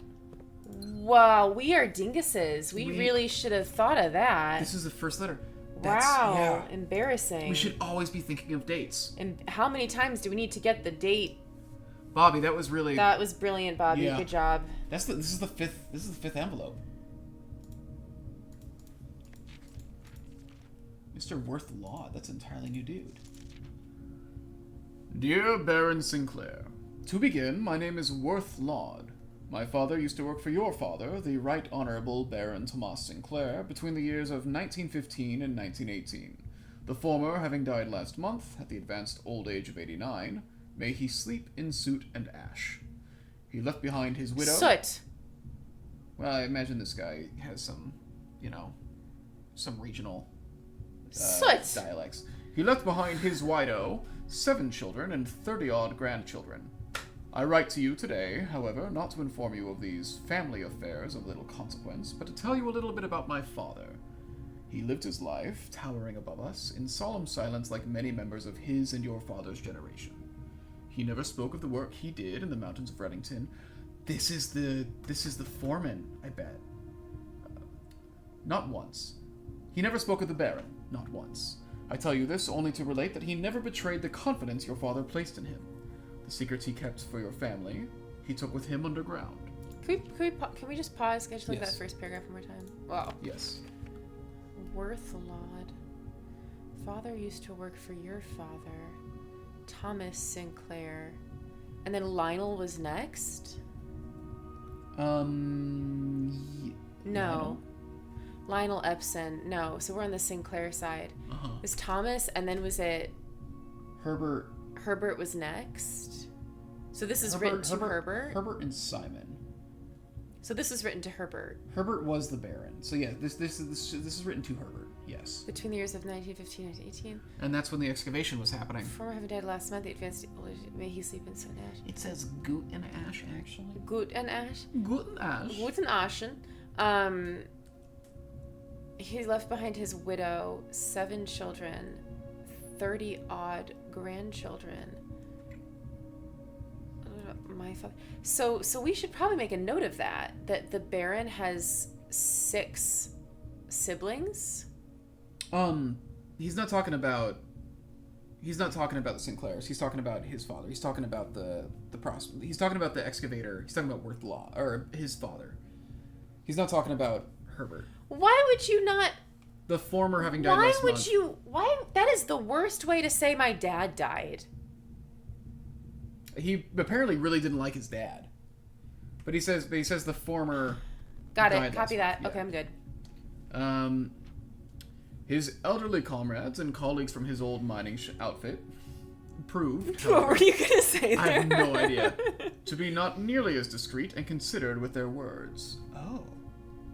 Wow, we are dinguses. We really should have thought of that. This is the first letter. Wow, embarrassing. We should always be thinking of dates. And how many times do we need to get the date? Bobby, that was brilliant, Bobby. Yeah. Good job. This is the fifth envelope. Mr. Worth Law, that's an entirely new dude. Dear Baron Sinclair, to begin, my name is Worth Laud. My father used to work for your father, the Right Honorable Baron Thomas Sinclair, between the years of 1915 and 1918. The former having died last month, at the advanced old age of 89, May he sleep in soot and ash. He left behind his widow. Soot. Well, I imagine this guy has some, some regional Soot. dialects. He left behind his widow, 7 children, and 30-odd grandchildren. I write to you today, however, not to inform you of these family affairs of little consequence, but to tell you a little bit about my father. He lived his life, towering above us, in solemn silence like many members of his and your father's generation. He never spoke of the work he did in the mountains of Reddington. This is the foreman, I bet. Not once. He never spoke of the Baron, not once. I tell you this only to relate that he never betrayed the confidence your father placed in him. The secrets he kept for your family, he took with him underground. Can we just pause? Can I just look at Yes. that first paragraph one more time? Wow. Yes. Worthlod. Father used to work for your father. Thomas Sinclair. And then Lionel was next? No. No. Lionel Epson. No. So we're on the Sinclair side. Uh-huh. It was Thomas, and then was it Herbert. Herbert was next? So this is written to Herbert? Herbert and Simon. So this is written to Herbert. Herbert was the Baron. So yeah, this is written to Herbert. Yes. Between the years of 1915 and 1918. And that's when the excavation was happening. Former having died last month, the advanced may he sleep in soot ash. It says Goot and Ash, actually. Gut and Ash. Goot and Ash. Guten Aschen. He left behind his widow, 7 children, 30-odd grandchildren. My father. So we should probably make a note of that the Baron has 6 siblings. He's not talking about the Sinclairs. He's talking about his father. He's talking about he's talking about the excavator. He's talking about Worthlaw, or his father. He's not talking about Herbert. Why would you not? The former having died last month. Why? That is the worst way to say my dad died. He apparently really didn't like his dad. But he says the former. Got it. died Copy last that. month. Okay, I'm good. His elderly comrades and colleagues from his old mining outfit proved. What were you gonna say there? I have no idea. To be not nearly as discreet and considered with their words. Oh.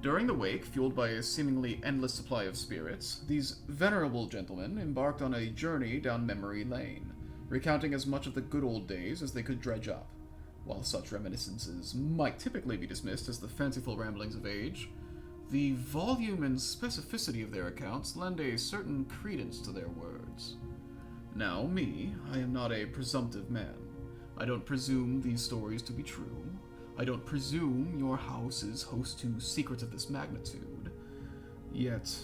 During the wake, fueled by a seemingly endless supply of spirits, these venerable gentlemen embarked on a journey down memory lane, recounting as much of the good old days as they could dredge up. While such reminiscences might typically be dismissed as the fanciful ramblings of age, the volume and specificity of their accounts lend a certain credence to their words. Now, I am not a presumptive man. I don't presume these stories to be true. I don't presume your house is host to secrets of this magnitude. Yet,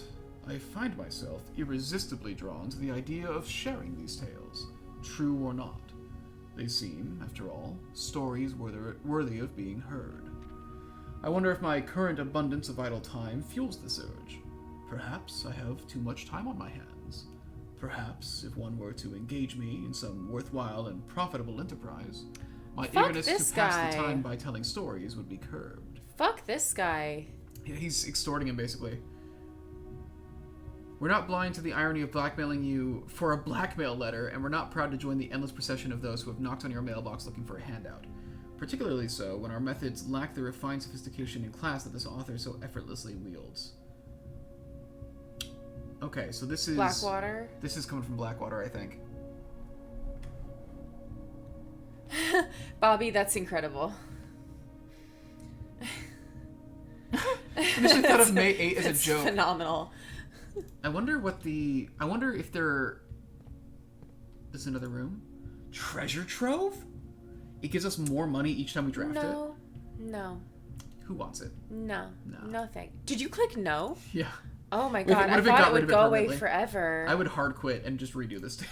I find myself irresistibly drawn to the idea of sharing these tales, true or not. They seem, after all, stories worthy of being heard. I wonder if my current abundance of idle time fuels this urge. Perhaps I have too much time on my hands. Perhaps, if one were to engage me in some worthwhile and profitable enterprise, my eagerness to pass the time by telling stories would be curbed. Fuck this guy. Yeah, he's extorting him, basically. We're not blind to the irony of blackmailing you for a blackmail letter, and we're not proud to join the endless procession of those who have knocked on your mailbox looking for a handout. Particularly so when our methods lack the refined sophistication and class that this author so effortlessly wields. Okay, so this is... Blackwater? This is coming from Blackwater, I think. Bobby, that's incredible. Initially thought of May 8 as a joke. Phenomenal. I wonder if there is another room. Treasure trove? It gives us more money each time we draft it? No. Who wants it? No. Did you click no? Yeah. Oh my god, I What if it thought got it rid would of it go away permanently? forever. I would hard quit and just redo this thing.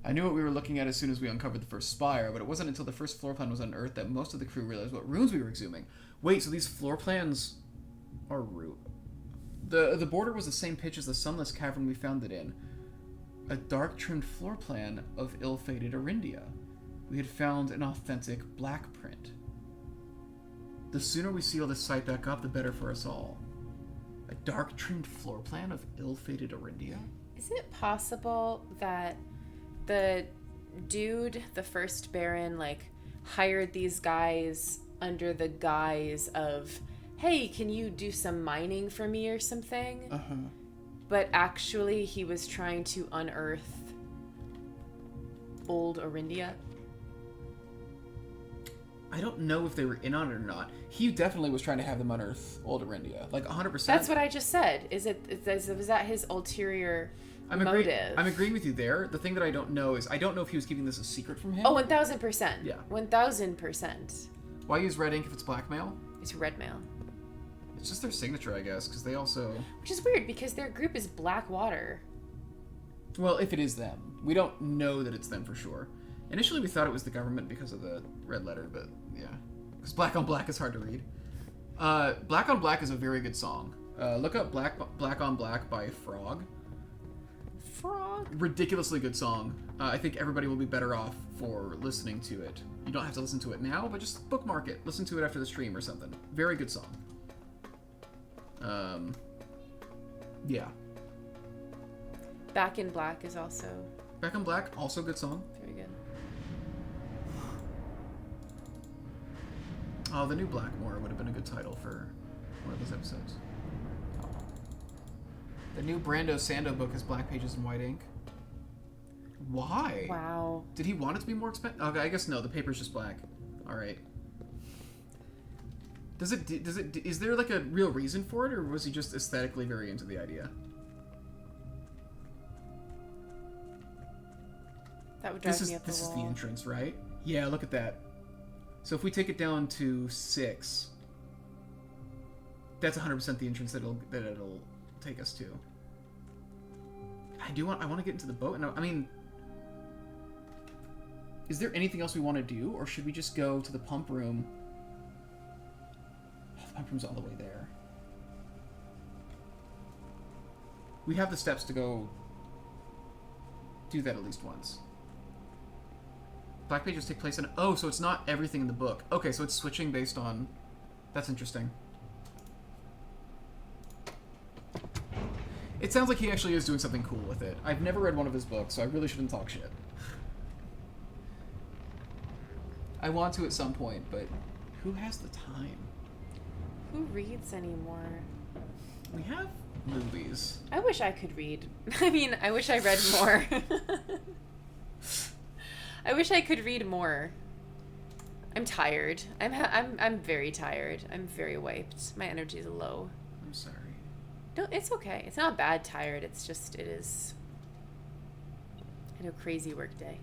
I knew what we were looking at as soon as we uncovered the first spire, but it wasn't until the first floor plan was unearthed that most of the crew realized what rooms we were exhuming. Wait, so these floor plans are the border was the same pitch as the sunless cavern we found it in. A dark trimmed floor plan of ill-fated Arindia. We had found an authentic black print. The sooner we seal this site back up, the better for us all. A dark trimmed floor plan of ill-fated Arindia? Is it possible that the dude, the first Baron, like, hired these guys under the guise of, hey, can you do some mining for me or something? Uh-huh. But actually, he was trying to unearth old Orindia. I don't know if they were in on it or not. He definitely was trying to have them unearth Old Orindia. Like, 100%. That's what I just said. Was that his ulterior motive? I'm agreeing with you there. The thing that I don't know is, I don't know if he was keeping this a secret from him. Oh, 1,000%. Yeah. 1,000%. Why use red ink if it's blackmail? It's red mail. It's just their signature, I guess, because they also... Which is weird, because their group is Blackwater. Well, if it is them. We don't know that it's them for sure. Initially, we thought it was the government because of the red letter, but yeah. Because Black on Black is hard to read. Black on Black is a very good song. Look up Black on Black by Frog. Frog? Ridiculously good song. I think everybody will be better off for listening to it. You don't have to listen to it now, but just bookmark it. Listen to it after the stream or something. Very good song. Yeah. Back in Black is also... Back on Black, also good song. Very good. Oh, the new Blackmore would have been a good title for one of those episodes. The new Brando Sando book is black pages and white ink. Why? Wow. Did he want it to be more expensive? Okay, I guess no. The paper's just black. All right. Is there like a real reason for it, or was he just aesthetically very into the idea? That would drive me up the wall. This is the entrance, right? Yeah, look at that. So if we take it down to 6, that's 100% the entrance that it'll take us to. I want to get into the boat, and I mean, is there anything else we want to do, or should we just go to the pump room? Oh, the pump room's all the way there. We have the steps to go do that at least once. Black pages take place in... Oh, so it's not everything in the book. Okay, so it's switching based on... That's interesting. It sounds like he actually is doing something cool with it. I've never read one of his books, so I really shouldn't talk shit. I want to at some point, but who has the time? Who reads anymore? We have movies. I wish I could read. I mean, I wish I read more. I wish I could read more. I'm tired. I'm very tired. I'm very wiped. My energy is low. I'm sorry. No, it's okay. It's not bad tired. It's just, it is... I know, crazy work day.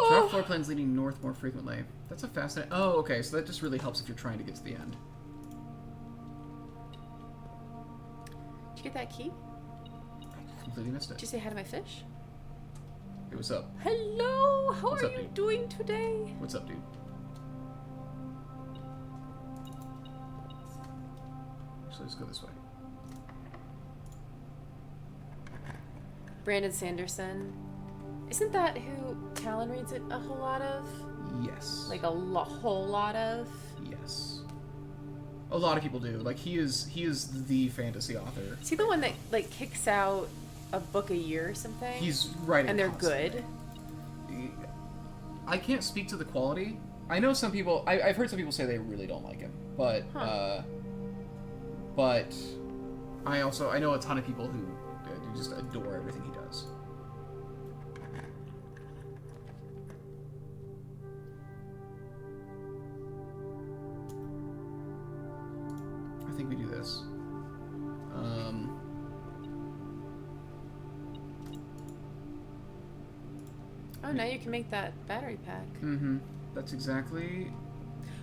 Travel floor plans leading north more frequently. That's a fascinating... Oh, okay, so that just really helps if you're trying to get to the end. Did you get that key? I completely missed it. Did you say hi to my fish? Hey, what's up? Hello! How What's are up, you dude? doing today? What's up, dude? So let's go this way. Brandon Sanderson. Isn't that who Talon reads it a whole lot of? Yes. Like whole lot of? Yes. A lot of people do. Like, he is the fantasy author. Is he the one that, like, kicks out a book a year or something? He's writing And they're constantly. good? I can't speak to the quality. I know some people... I've heard some people say they really don't like him. But, but I know a ton of people who just adore everything he does. I think we do this. Oh, now you can make that battery pack. Mm-hmm. That's exactly...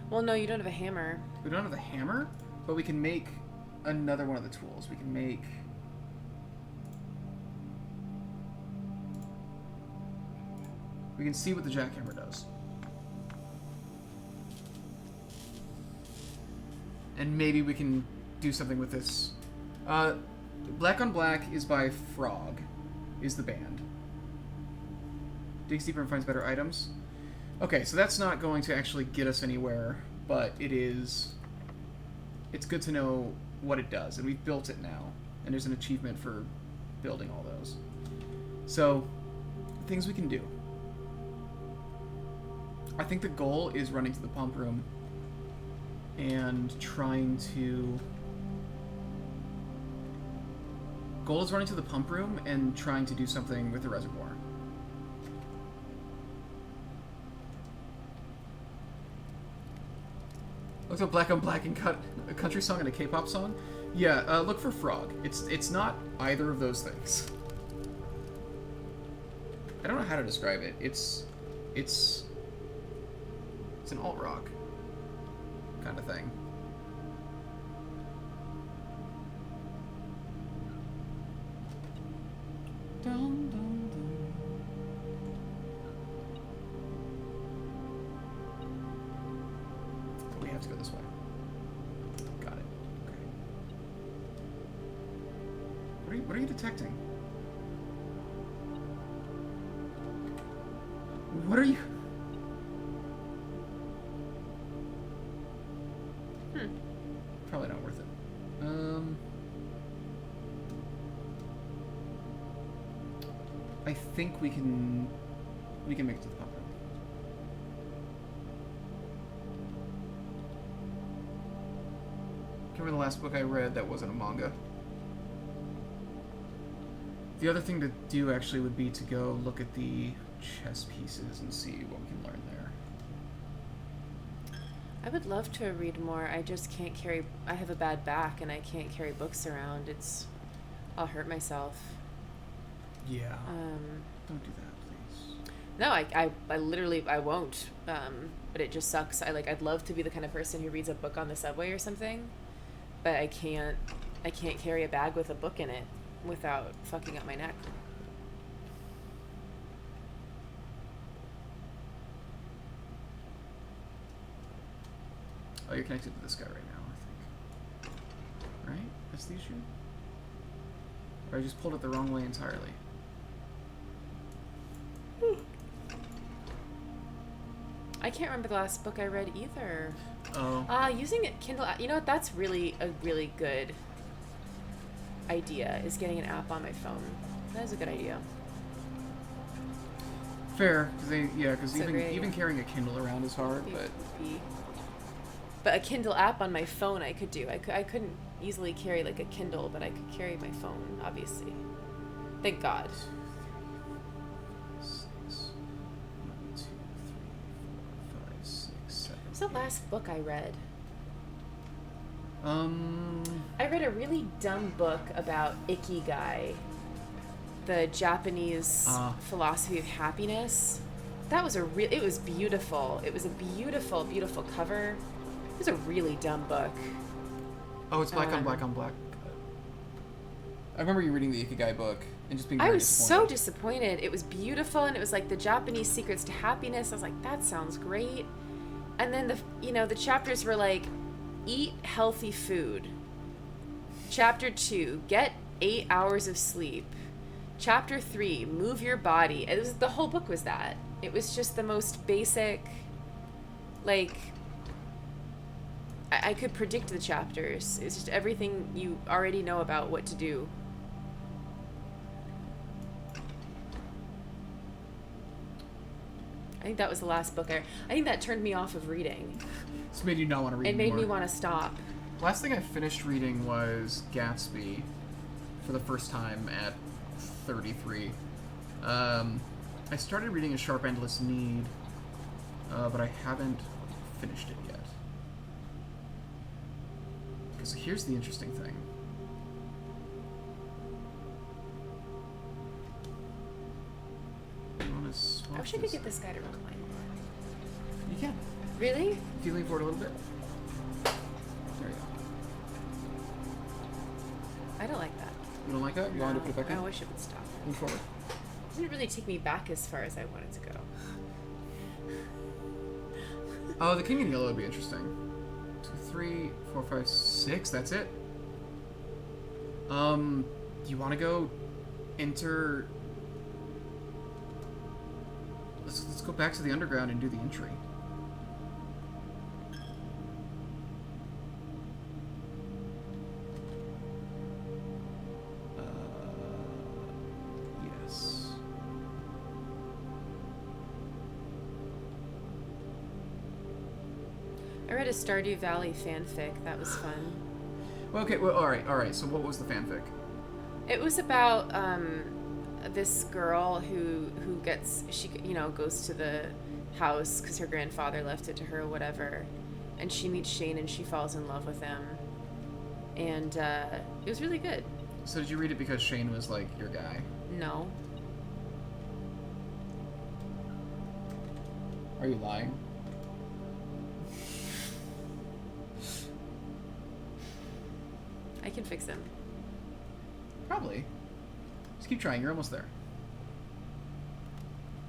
Well, no, you don't have a hammer. We don't have the hammer, but we can make another one of the tools. We can make... We can see what the jackhammer does. And maybe we can do something with this. Black on Black is by Frog, is the band. Digs deeper and finds better items. Okay, so that's not going to actually get us anywhere, but it is... It's good to know what it does, and we've built it now. And there's an achievement for building all those. So, things we can do. I think the goal is running to the pump room and trying to... Goal is running to the pump room and trying to do something with the reservoir. Look up Black on Black and cut a country song and a K-pop song. Yeah, look for Frog. It's not either of those things. I don't know how to describe it. It's an alt rock kind of thing. Dun, dun, dun. We have to go this way. Got it. Okay. What are you detecting? What are you? Probably not worth it. I think we can make it to the pump room. Can't remember the last book I read that wasn't a manga. The other thing to do actually would be to go look at the chess pieces and see what we can learn there. I would love to read more. I just can't carry... I have a bad back and I can't carry books around. I'll hurt myself. Yeah. Don't do that, please. No, I literally, I won't. But it just sucks. I'd love to be the kind of person who reads a book on the subway or something, but I can't carry a bag with a book in it without fucking up my neck. Oh, you're connected to this guy right now, I think. Right? That's the issue? Or I just pulled it the wrong way entirely. I can't remember the last book I read either. Oh. Using a Kindle, you know what? That's really a really good idea, is getting an app on my phone. That is a good idea. Fair, because So even carrying a Kindle around is hard, But a Kindle app on my phone I could do. I couldn't easily carry like a Kindle, but I could carry my phone, obviously. Thank God. 6, 1, 2, 3, 4, 5, 6, 7. What's the last book I read? I I read a really dumb book about Ikigai, the Japanese philosophy of happiness. That was it was beautiful. It was a beautiful, beautiful cover. It was a really dumb book. Oh, it's Black on Black on Black. I remember you reading the Ikigai book and just being I very was so disappointed. It was beautiful, and it was like the Japanese secrets to happiness. I was like, that sounds great. And then the chapters were like, eat healthy food. Chapter 2, get 8 hours of sleep. Chapter 3, move your body. The whole book was that. It was just the most basic, like, I could predict the chapters. It's just everything you already know about what to do. I think that was the last book I think that turned me off of reading. It's made you not want to read It made anymore. me want to stop. Last thing I finished reading was Gatsby for the first time at 33. I started reading A Sharp Endless Need, but I haven't finished it yet. Because here's the interesting thing. I wish I could get this guy to recline. You can. Really? If you lean forward a little bit. There you go. I don't like that. You don't like that? You want to put it back in? I wish it would stop. Lean forward. It didn't really take me back as far as I wanted to go. Oh, the King in Yellow would be interesting. 2, 3, 4, 5, 6. That's it. Do you want to go enter? Let's go back to the underground and do the entry. Yes. I read a Stardew Valley fanfic. That was fun. Well, okay, well, alright. So what was the fanfic? It was about this girl who goes to the house because her grandfather left it to her or whatever, and she meets Shane and she falls in love with him, and it was really good. So did you read it because Shane was, like, your guy? No. Are you lying? I can fix him. Probably. Just keep trying. You're almost there.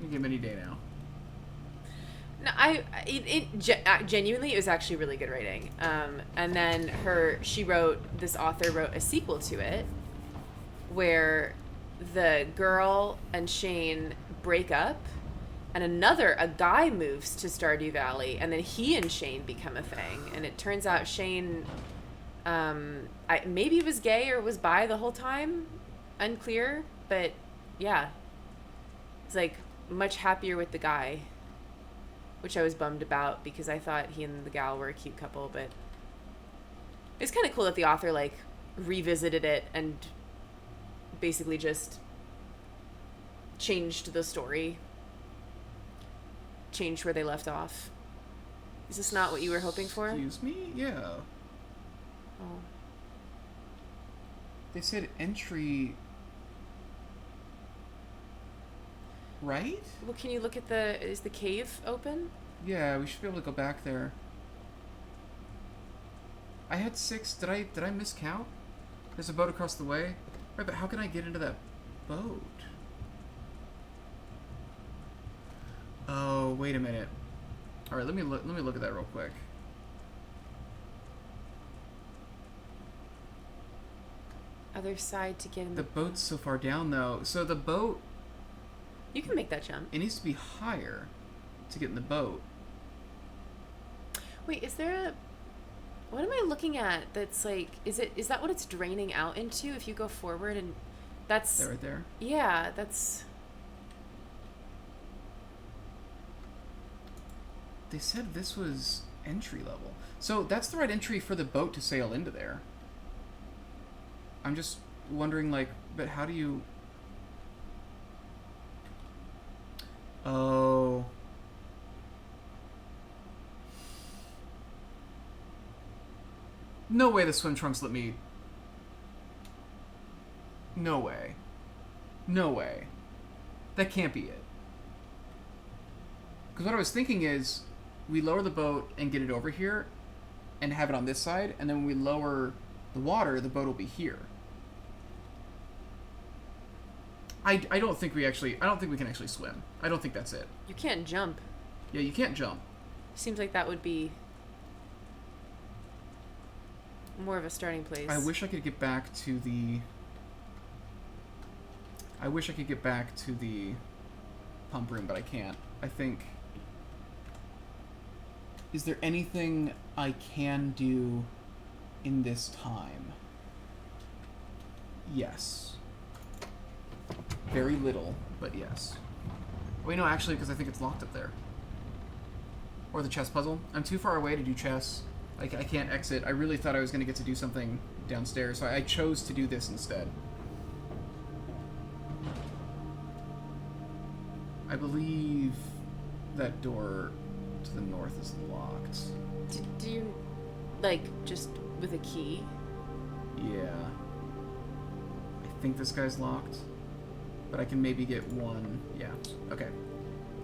You can give him any day now. No, genuinely, it was actually really good writing. And then this author wrote a sequel to it where the girl and Shane break up and a guy moves to Stardew Valley, and then he and Shane become a thing. And it turns out Shane, maybe was gay or was bi the whole time. Unclear, but yeah. It's like much happier with the guy, which I was bummed about because I thought he and the gal were a cute couple, but it's kind of cool that the author like revisited it and basically just changed the story, changed where they left off. Is this not what you were hoping for? Excuse me? Yeah. Oh. They said entry... Right? Well, can you look at is the cave open? Yeah, we should be able to go back there. I had 6. Did I miscount? There's a boat across the way. Right, but how can I get into that boat? Oh, wait a minute. All right, let me look at that real quick. Other side to get in The boat's so far down though. So the boat, you can make that jump. it needs to be higher to get in the boat. Wait, is there a... What am I looking at that's like... Is that what it's draining out into if you go forward and... That's... That right there? Yeah, that's... They said this was entry level. So that's the right entry for the boat to sail into there. I'm just wondering, like, but how do you... Oh... No way the swim trunks let me... No way. No way. That can't be it. Because what I was thinking is, we lower the boat and get it over here, and have it on this side, and then when we lower the water, the boat will be here. I don't think we can actually swim. I don't think that's it. You can't jump. Yeah, you can't jump. Seems like that would be more of a starting place. I wish I could get back to the... pump room, but I can't. I think... Is there anything I can do in this time? Yes. Very little, but yes. Wait, no, actually, because I think it's locked up there. Or the chess puzzle. I'm too far away to do chess. I can't exit. I really thought I was going to get to do something downstairs, so I chose to do this instead. I believe that door to the north is locked. Do you, like, just with a key? Yeah. I think this guy's locked. But I can maybe get one. Yeah. Okay.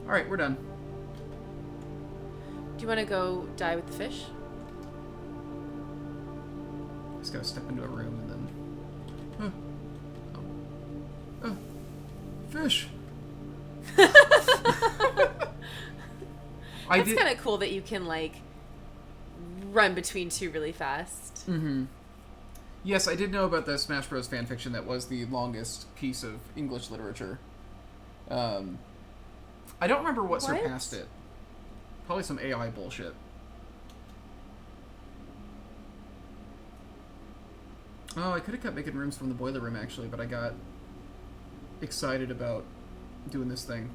Alright, we're done. Do you want to go die with the fish? Just gotta step into a room and then... Fish! It's kind of cool that you can, like, run between two really fast. Mm-hmm. Yes, I did know about the Smash Bros. Fanfiction that was the longest piece of English literature. I don't remember what surpassed it. Probably some AI bullshit. Oh, I could have kept making rooms from the boiler room, actually, but I got excited about doing this thing.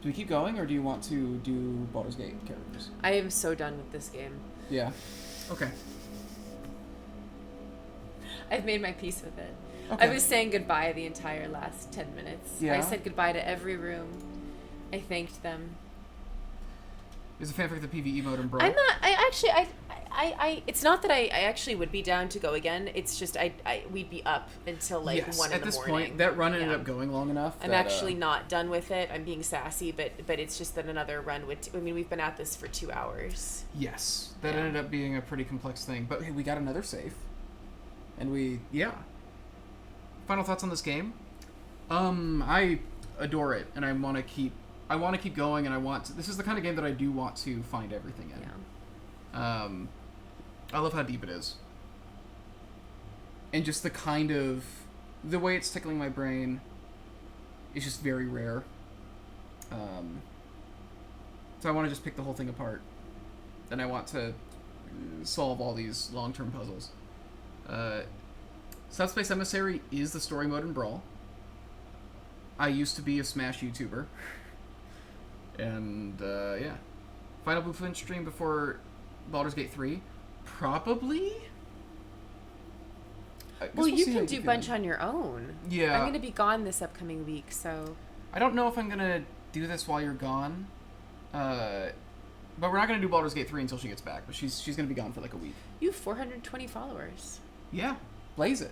Do we keep going, or do you want to do Baldur's Gate characters? I am so done with this game. Yeah. Okay. I've made my peace with it. Okay. I was saying goodbye the entire last 10 minutes. Yeah? I said goodbye to every room. I thanked them. Is a fanfic the PvE mode in Brawl? I'm not. It's not that I actually would be down to go again. It's just we'd be up until like Yes, 1 in at the this morning. point, that run ended Yeah. up going long enough. I'm that, actually not done with it. I'm being sassy, but it's just that another run would. I mean, we've been at this for 2 hours. Yes, that Yeah. ended up being a pretty complex thing. But hey, we got another save, and yeah. Final thoughts on this game? I adore it, and I want to keep going, and this is the kind of game that I do want to find everything in. Yeah. I love how deep it is, and just the way it's tickling my brain is just very rare. So I want to just pick the whole thing apart, and I want to solve all these long-term puzzles. Subspace Emissary is the story mode in Brawl. I used to be a Smash YouTuber. And, yeah. Final Blueprint stream before Baldur's Gate 3? Probably? I guess Well, you see how can do feel. bunch on your own. Yeah. I'm going to be gone this upcoming week, so. I don't know if I'm gonna do this while you're gone. But we're not gonna do Baldur's Gate 3 until she gets back. But she's gonna be gone for like a week. You have 420 followers. Yeah. Blaze it.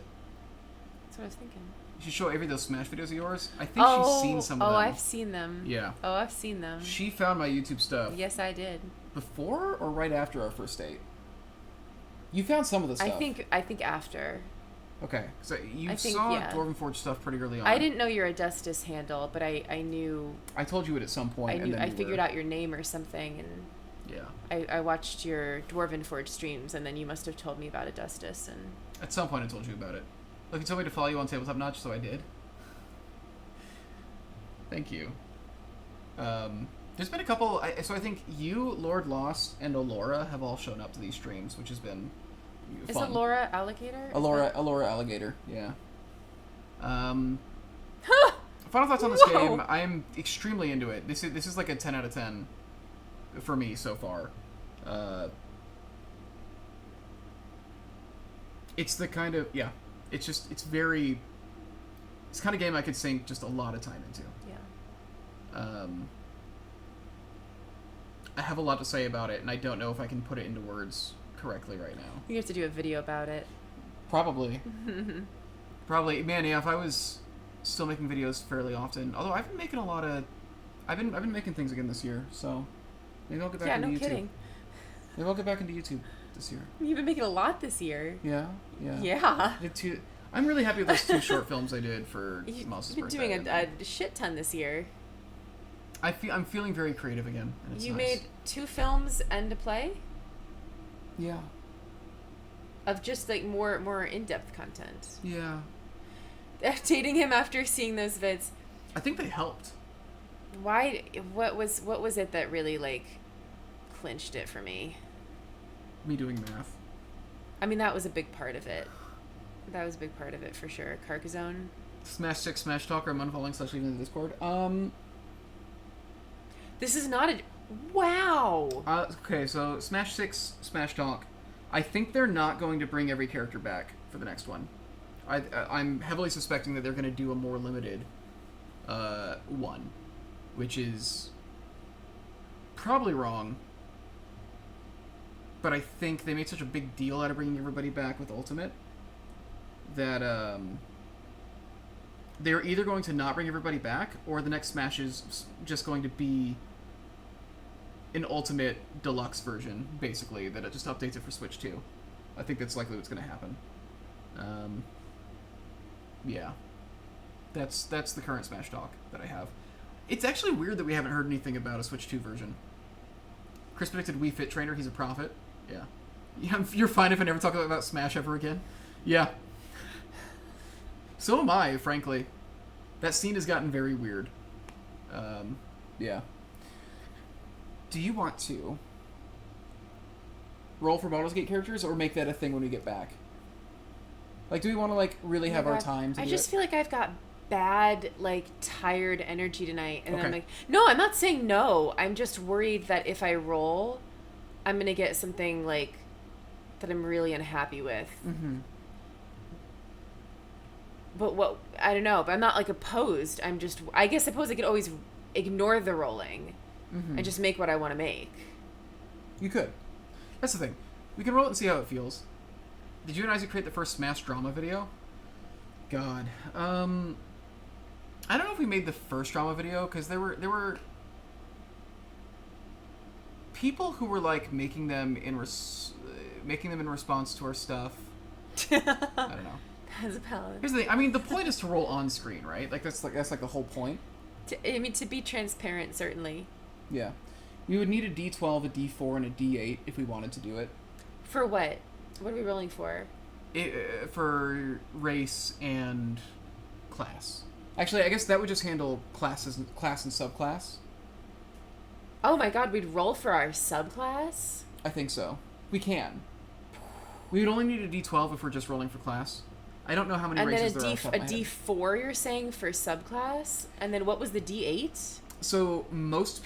That's what I was thinking. You should show Avery those Smash videos of yours. I think she's seen some of them. Oh, I've seen them. Yeah. Oh, I've seen them. She found my YouTube stuff. Yes, I did. Before or right after our first date? You found some of the stuff. I think after. Okay, so you I think, saw yeah. Dwarven Forge stuff pretty early on. I didn't know your Augustus handle, but I knew. I told you it at some point. And then I you figured were... out your name or something, and Yeah. I watched your Dwarven Forge streams, and then you must have told me about Augustus, and. At some point I told you about it. Look, you told me to follow you on Tabletop Notch, so I did. Thank you. There's been a couple... So I think you, Lord Lost, and Alora have all shown up to these streams, which has been fun. Is Alora Alligator? Alora Alligator, yeah. Final thoughts on this Whoa. game. I am extremely into it. This is like a 10 out of 10 for me so far. It's the kind of... Yeah. It's just... It's very... It's the kind of game I could sink just a lot of time into. Yeah. I have a lot to say about it, and I don't know if I can put it into words correctly right now. You have to do a video about it. Probably. Probably. Man, yeah, if I was still making videos fairly often. Although I've been making a lot of... I've been making things again this year, so... Maybe I'll get back into YouTube. Yeah, no kidding. Maybe I'll get back into YouTube this year. You've been making a lot this year. Yeah, yeah. Yeah. I'm really happy with those 2 short films I did for You've Mouse's been birthday. doing a shit ton this year. I'm feeling very creative again, and it's You nice. made 2 films and a play Yeah. of just like more in-depth content. Yeah. Dating him after seeing those vids. I think they helped. Why? What was it that really like clinched it for me? Me doing math. I mean, that was a big part of it. That was a big part of it for sure. Carcassonne. Smash 6, Smash Talk, or I'm unfollowing / leaving the Discord. This is not a... Wow! Okay, so Smash 6, Smash Talk. I think they're not going to bring every character back for the next one. I'm heavily suspecting that they're going to do a more limited one, which is probably wrong. But I think they made such a big deal out of bringing everybody back with Ultimate that they're either going to not bring everybody back, or the next Smash is just going to be an Ultimate Deluxe version, basically, that it just updates it for Switch 2. I think that's likely what's going to happen. Yeah. That's the current Smash Talk that I have. It's actually weird that we haven't heard anything about a Switch 2 version. Chris predicted Wii Fit Trainer, he's a prophet. Yeah. You're fine if I never talk about Smash ever again. Yeah. So am I, frankly. That scene has gotten very weird. Yeah. Do you want to roll for Baldur's Gate characters, or make that a thing when we get back? Like, do we want to, like, really have our time to I do just it? feel like I've got bad, like, tired energy tonight. And then I'm Okay. like, no, I'm not saying no. I'm just worried that if I roll, I'm going to get something, like, that I'm really unhappy with. Mm-hmm. But what, I don't know. But I'm not, like, opposed. I guess suppose I could always ignore the rolling Mm-hmm. and just make what I want to make. You could. That's the thing. We can roll it and see how it feels. Did you and Isaac create the first Smash drama video? God. I don't know if we made the first drama video because there were people who were like making them in response to our stuff. I don't know. As a paladin. Here's the thing. I mean, the point is to roll on screen, right? Like that's like the whole point. To be transparent, certainly. Yeah. We would need a D12, a D4, and a D8 if we wanted to do it. For what? What are we rolling for? For race and class. Actually, I guess that would just handle class and subclass. Oh my god, we'd roll for our subclass? I think so. We can. We would only need a D12 if we're just rolling for class. I don't know how many And then races there are. a D4 you're saying for subclass? And then what was the D8? So most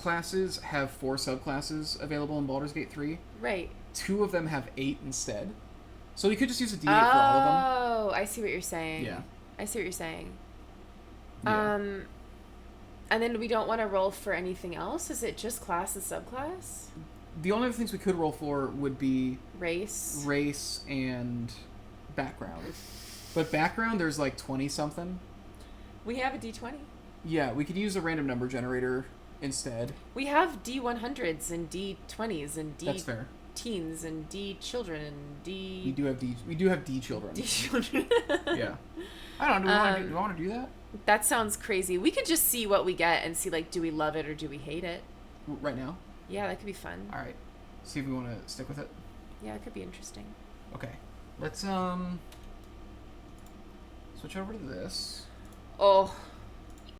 classes have 4 subclasses available in Baldur's Gate 3. Right. 2 of them have 8 instead. So we could just use a D8 for all of them. Oh, I see what you're saying. Yeah. I see what you're saying. Yeah. And then we don't want to roll for anything else? Is it just class and subclass? The only other things we could roll for would be Race? race and background. But background, there's like 20 something. We have a D20. Yeah, we could use a random number generator instead. We have D100s and D20s and D That's fair. teens and D children and D... We do have D children. D children. Yeah. I don't know. Do we want to do that That sounds crazy. We could just see what we get and see, like, do we love it or do we hate it? right now? Yeah, that could be fun. All right. See if we want to stick with it. Yeah, it could be interesting. Okay. Let's switch over to this. Oh,